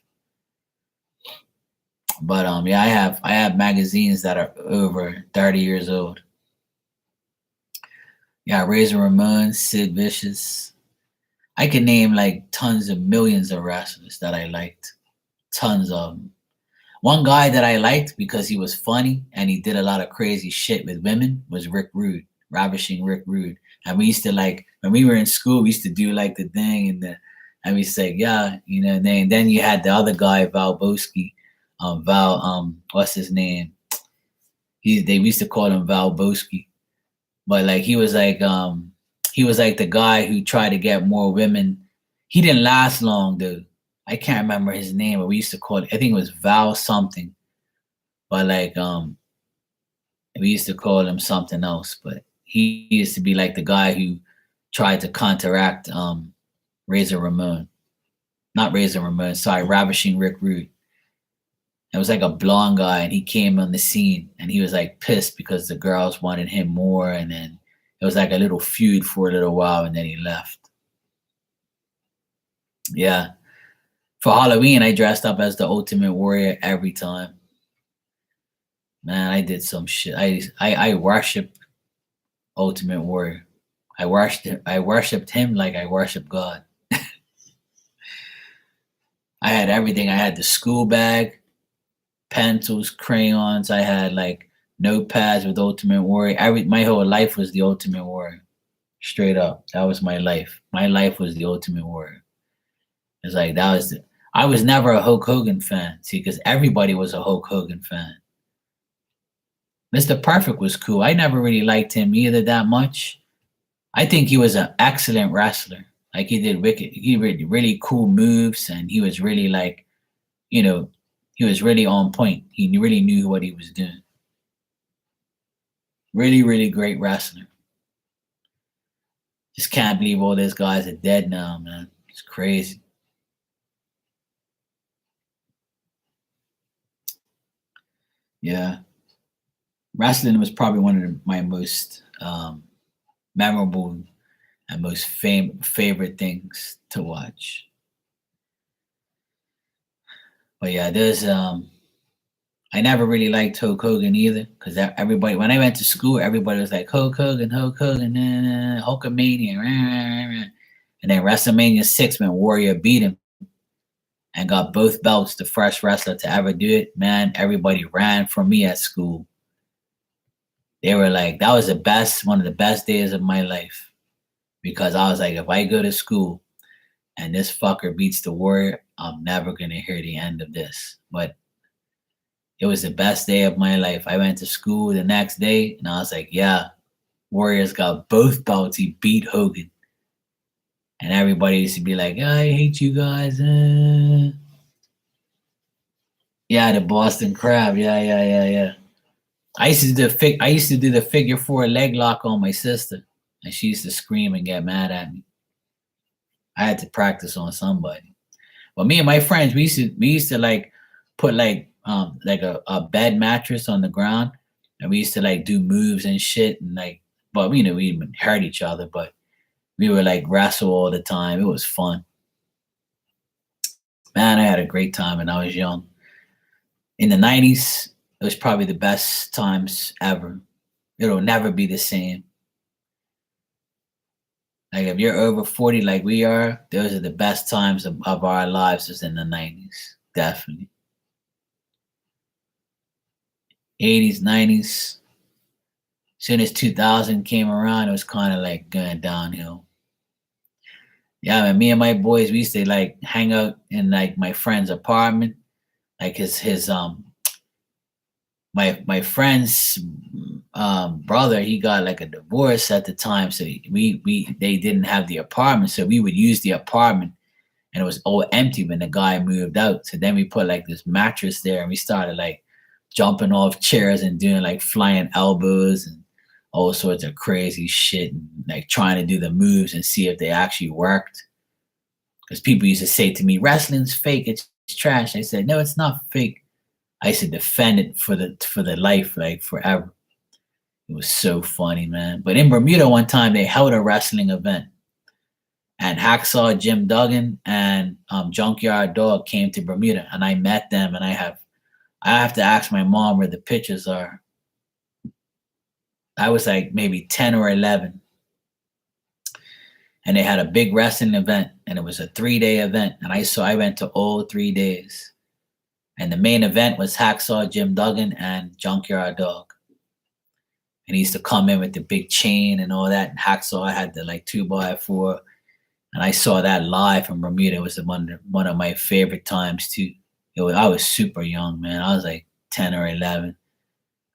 But yeah, I have magazines that are over 30 years old. Yeah, Razor Ramon, Sid Vicious. I can name like tons of millions of wrestlers that I liked. Tons of them. One guy that I liked because he was funny and he did a lot of crazy shit with women was Rick Rude, Ravishing Rick Rude. And we used to like when we were in school, we used to do like the thing and we say, yeah, then you had the other guy, Val Boski. What's his name? They used to call him Val Boski. But like he was like the guy who tried to get more women. He didn't last long though. I can't remember his name, but we used to call it. I think it was Val something. But like we used to call him something else. But he used to be like the guy who tried to counteract Razor Ramon, not Razor Ramon. Sorry, Ravishing Rick Rude. It was like a blonde guy, and he came on the scene, and he was like pissed because the girls wanted him more, and then it was like a little feud for a little while, and then he left. Yeah. For Halloween, I dressed up as the Ultimate Warrior every time. Man, I did some shit. I worship Ultimate Warrior. I worshipped him like I worship God. I had everything. I had the school bag, pencils, crayons. I had like notepads with Ultimate Warrior. My whole life was the Ultimate Warrior. Straight up, that was my life. My life was the Ultimate Warrior. It's like I was never a Hulk Hogan fan. See, because everybody was a Hulk Hogan fan. Mr. Perfect was cool. I never really liked him either that much. I think he was an excellent wrestler. Like he did really cool moves, and he was really like, he was really on point. He really knew what he was doing. Really, really great wrestler. Just can't believe all these guys are dead now, man. It's crazy. Yeah. Wrestling was probably one of my most memorable and most favorite things to watch. But yeah, I never really liked Hulk Hogan either because everybody when I went to school, everybody was like Hulk Hogan, Hulkamania, and then WrestleMania 6 when Warrior beat him and got both belts, the first wrestler to ever do it. Man, everybody ran from me at school. They were like, that was one of the best days of my life because I was like, if I go to school and this fucker beats the Warrior, I'm never gonna hear the end of this. But it was the best day of my life. I went to school the next day and I was like, yeah, Warriors got both belts. He beat Hogan. And everybody used to be like, I hate you guys. Yeah, the Boston Crab. Yeah. I used to do the figure four leg lock on my sister, and she used to scream and get mad at me. I had to practice on somebody. But me and my friends, we used to like put like a bed mattress on the ground, and we used to like do moves and shit, and like, but we even hurt each other, but we were like wrestle all the time. It was fun, man. I had a great time when I was young. In the '90s, it was probably the best times ever. It'll never be the same. Like if you're over 40 like we are, those are the best times of our lives was in the '90s. Definitely. '80s, '90s. Soon as 2000 came around, it was kind of like going downhill. Yeah, man, me and my boys, we used to like hang out in like my friend's apartment. Like his my friend's brother, he got like a divorce at the time, so we they didn't have the apartment, so we would use the apartment, and it was all empty when the guy moved out. So then we put like this mattress there, and we started like jumping off chairs and doing like flying elbows and all sorts of crazy shit, and like trying to do the moves and see if they actually worked. Because people used to say to me, "Wrestling's fake. It's trash." I said, "No, it's not fake." I used to defend it for the life, like forever. It was so funny, man. But in Bermuda, one time they held a wrestling event, and Hacksaw Jim Duggan and Junkyard Dog came to Bermuda, and I met them, and I have to ask my mom where the pictures are. I was like maybe 10 or 11, and they had a big wrestling event, and it was a 3-day event, and I went to all 3 days, and the main event was Hacksaw Jim Duggan and Junkyard Dog, and he used to come in with the big chain and all that, and Hacksaw had the like 2x4, and I saw that live from Bermuda. It was one of my favorite times too. I was super young, man. I was like 10 or 11.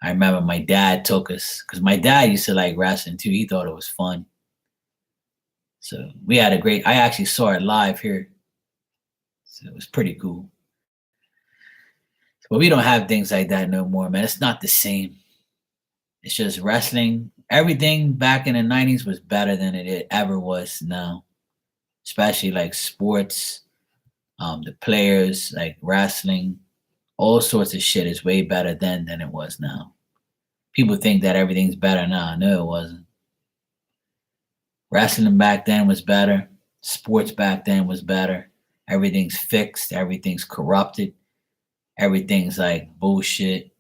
I remember my dad took us because my dad used to like wrestling too. He thought it was fun. So we had a great. I actually saw it live here, so it was pretty cool. But we don't have things like that no more, man. It's not the same. It's just wrestling. Everything back in the '90s was better than it ever was now, especially like sports, the players, like wrestling, all sorts of shit is way better then than it was now. People think that everything's better now. No, it wasn't. Wrestling back then was better. Sports back then was better. Everything's fixed. Everything's corrupted. Everything's like bullshit.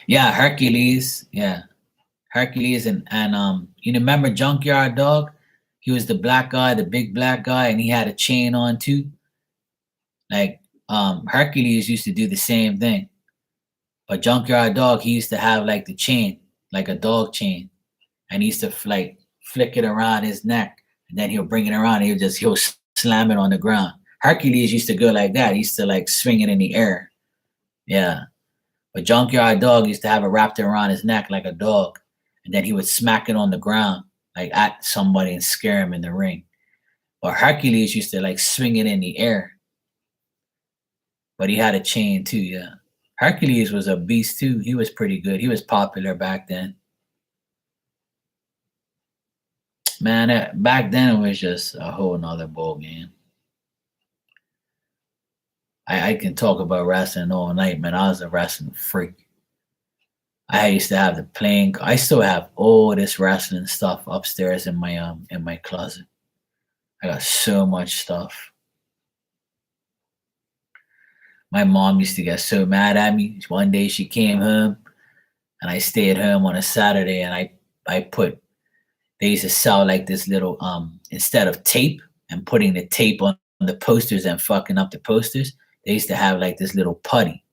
Yeah, Hercules. Yeah, Hercules and you remember Junkyard Dog? He was the black guy, the big black guy, and he had a chain on too. Like Hercules used to do the same thing. But Junkyard Dog, he used to have like the chain, like a dog chain, and he used to like flick it around his neck, and then he'll bring it around. And he'll slam it on the ground. Hercules used to go like that. He used to like swing it in the air. Yeah, but Junkyard Dog used to have it wrapped around his neck like a dog, and then he would smack it on the ground like at somebody and scare him in the ring. But Hercules used to like swing it in the air, but he had a chain too. Yeah. Hercules was a beast too. He was pretty good. He was popular back then. Man, back then it was just a whole nother ball game. I can talk about wrestling all night, man. I was a wrestling freak. I used to have the playing. I still have all this wrestling stuff upstairs in my closet. I got so much stuff. My mom used to get so mad at me. One day she came home, and I stayed home on a Saturday, and I put they used to sell like this little instead of tape and putting the tape on the posters and fucking up the posters, they used to have like this little putty,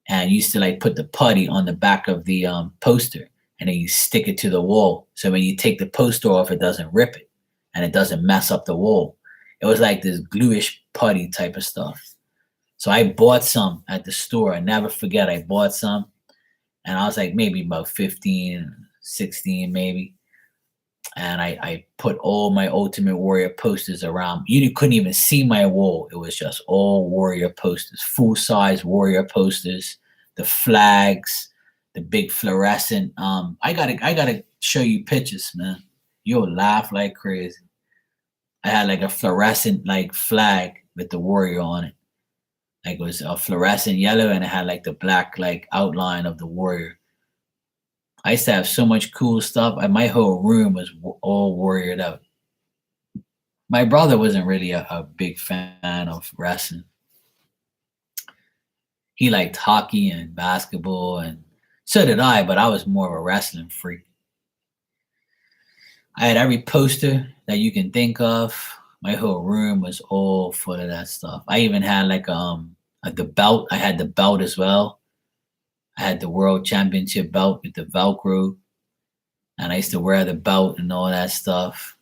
and you used to like put the putty on the back of the poster, and then you stick it to the wall, so when you take the poster off it doesn't rip it, and it doesn't mess up the wall. It was like this gluish putty type of stuff. So I bought some at the store. I never forget, I bought some, and I was like maybe about 15, 16 maybe. And I put all my Ultimate Warrior posters around. You couldn't even see my wall. It was just all Warrior posters, full size Warrior posters, the flags, the big fluorescent. I gotta show you pictures, man. You'll laugh like crazy. I had like a fluorescent like flag with the Warrior on it. Like it was a fluorescent yellow and it had like the black like outline of the Warrior. I used to have so much cool stuff. My whole room was all warriored out. My brother wasn't really a big fan of wrestling. He liked hockey and basketball, and so did I, but I was more of a wrestling freak. I had every poster that you can think of. My whole room was all full of that stuff. I even had like the belt. I had the belt as well. I had the world championship belt with the Velcro, and I used to wear the belt and all that stuff.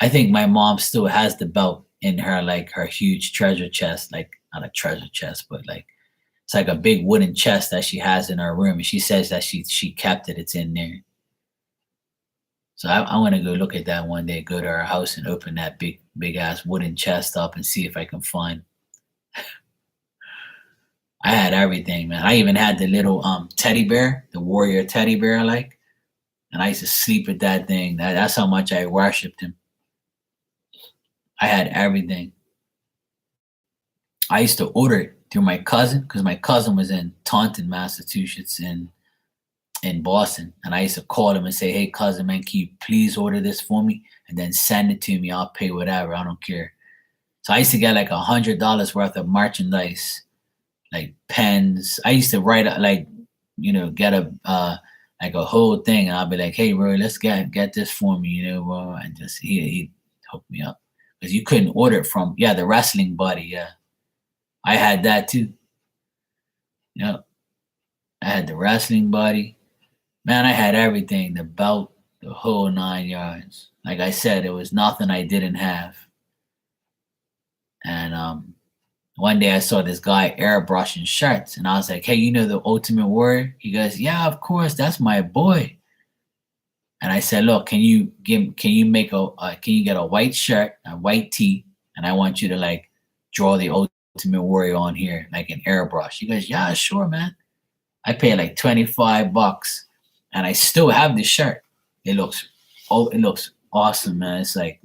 I think my mom still has the belt in her like her huge treasure chest, like not a treasure chest, but like it's like a big wooden chest that she has in her room, and she says that she kept it. It's in there. So I want to go look at that one day. Go to her house and open that big ass wooden chest up and see if I can find. I had everything, man. I even had the little teddy bear, the Warrior teddy bear, like, and I used to sleep with that thing. That's how much I worshipped him. I had everything. I used to order it through my cousin because my cousin was in Taunton, Massachusetts, in Boston, and I used to call him and say, "Hey, cousin, man, can you please order this for me and then send it to me? I'll pay whatever. I don't care." So I used to get like $100 worth of merchandise, like pens. I used to write like, get a like a whole thing, and I'll be like, "Hey, Roy, let's get this for me," and just he hooked me up because you couldn't order it from the wrestling buddy. Yeah, I had that too. Yeah, I had the wrestling buddy. Man, I had everything, the belt, the whole 9 yards. Like I said, it was nothing I didn't have. And one day I saw this guy airbrushing shirts, and I was like, "Hey, you know the Ultimate Warrior?" He goes, "Yeah, of course, that's my boy." And I said, "Look, can you get a white shirt, a white tee, and I want you to like draw the Ultimate Warrior on here, like an airbrush." He goes, "Yeah, sure, man." I paid like $25, and I still have this shirt. It looks awesome, man. It's like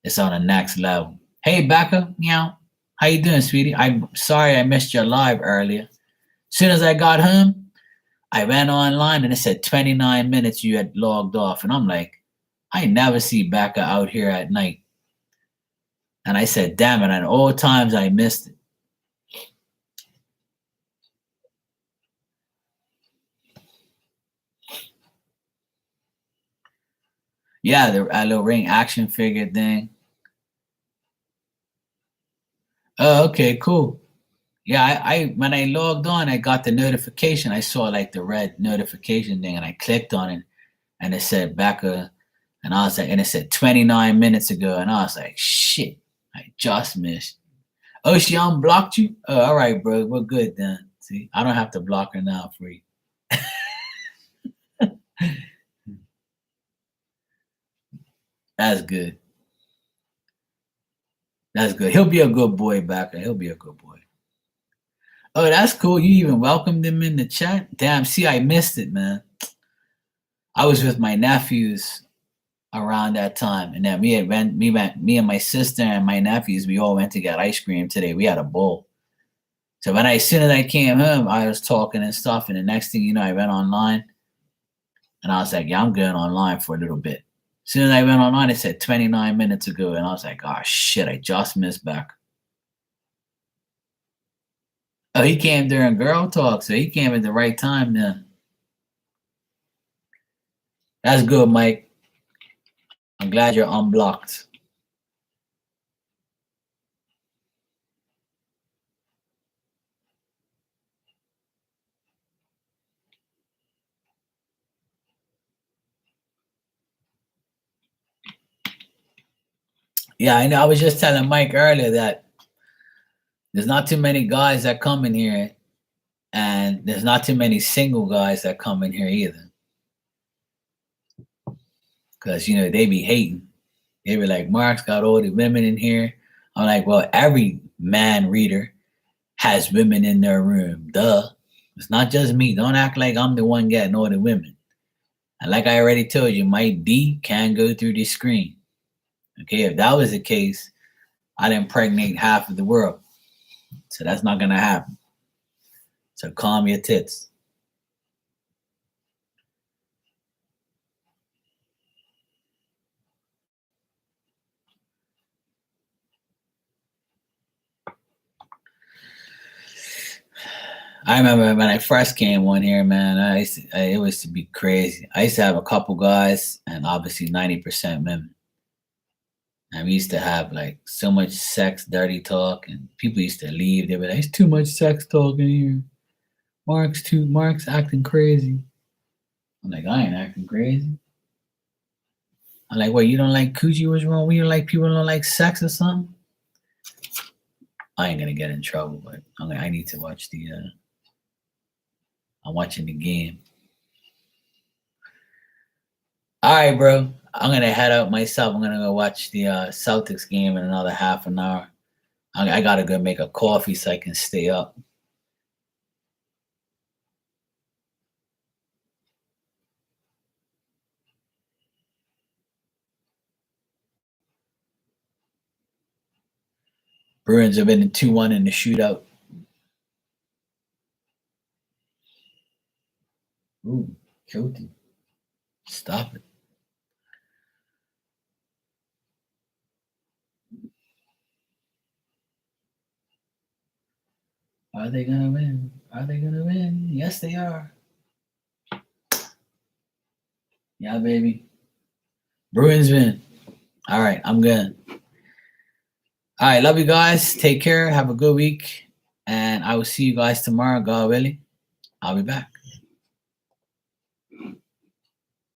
it's on the next level. Hey, Becca, meow. How you doing, sweetie? I'm sorry I missed your live earlier. As soon as I got home, I went online and it said 29 minutes you had logged off. And I'm like, I never see Becca out here at night. And I said, damn it, and all times I missed it. Yeah, the little ring action figure thing. Oh, okay, cool. Yeah, I when I logged on, I got the notification. I saw like the red notification thing, and I clicked on it, and it said Becca, and I was like, and it said 29 minutes ago, and I was like, shit, I just missed. Oh, she unblocked you? Oh, all right, bro, we're good then. See, I don't have to block her now for you. That's good. That's good. He'll be a good boy, Becca. He'll be a good boy. Oh, that's cool. You even welcomed him in the chat. Damn, see, I missed it, man. I was with my nephews around that time, and then me and my sister and my nephews, we all went to get ice cream today. We had a bowl. So as soon as I came home, I was talking and stuff, and the next thing you know, I went online, and I was like, "Yeah, I'm going online for a little bit." As soon as I went online, it said 29 minutes ago, and I was like, "Oh shit, I just missed back." Oh, he came during girl talk, so he came at the right time then. That's good, Mike. I'm glad you're unblocked. Yeah, I know. I was just telling Mike earlier that there's not too many guys that come in here, and there's not too many single guys that come in here either. because they be hating. They were like, Mark's got all the women in here. I'm like, well, every man reader has women in their room. Duh. It's not just me. Don't act like I'm the one getting all the women. And like I already told you, my D can go through the screen. Okay, if that was the case, I'd impregnate half of the world. So that's not going to happen. So calm your tits. I remember when I first came on here, man. It was to be crazy. I used to have a couple guys, and obviously 90% women. And we used to have like so much sex, dirty talk, and people used to leave. They were like, "It's too much sex talk in here. Mark's acting crazy." I'm like, I ain't acting crazy. I'm like, what? You don't like coochie? What's wrong? You don't like people don't like sex or something? I ain't gonna get in trouble, but I need to watch the. I'm watching the game. All right, bro. I'm gonna head out myself. I'm gonna go watch the Celtics game in another half an hour. I gotta go make a coffee so I can stay up. Bruins have been 2-1 in the shootout. Ooh, guilty. Stop it. Are they gonna win? Are they gonna win? Yes, they are. Yeah, baby. Bruins win. All right, I'm good. All right, love you guys. Take care. Have a good week. And I will see you guys tomorrow, God willing. I'll be back.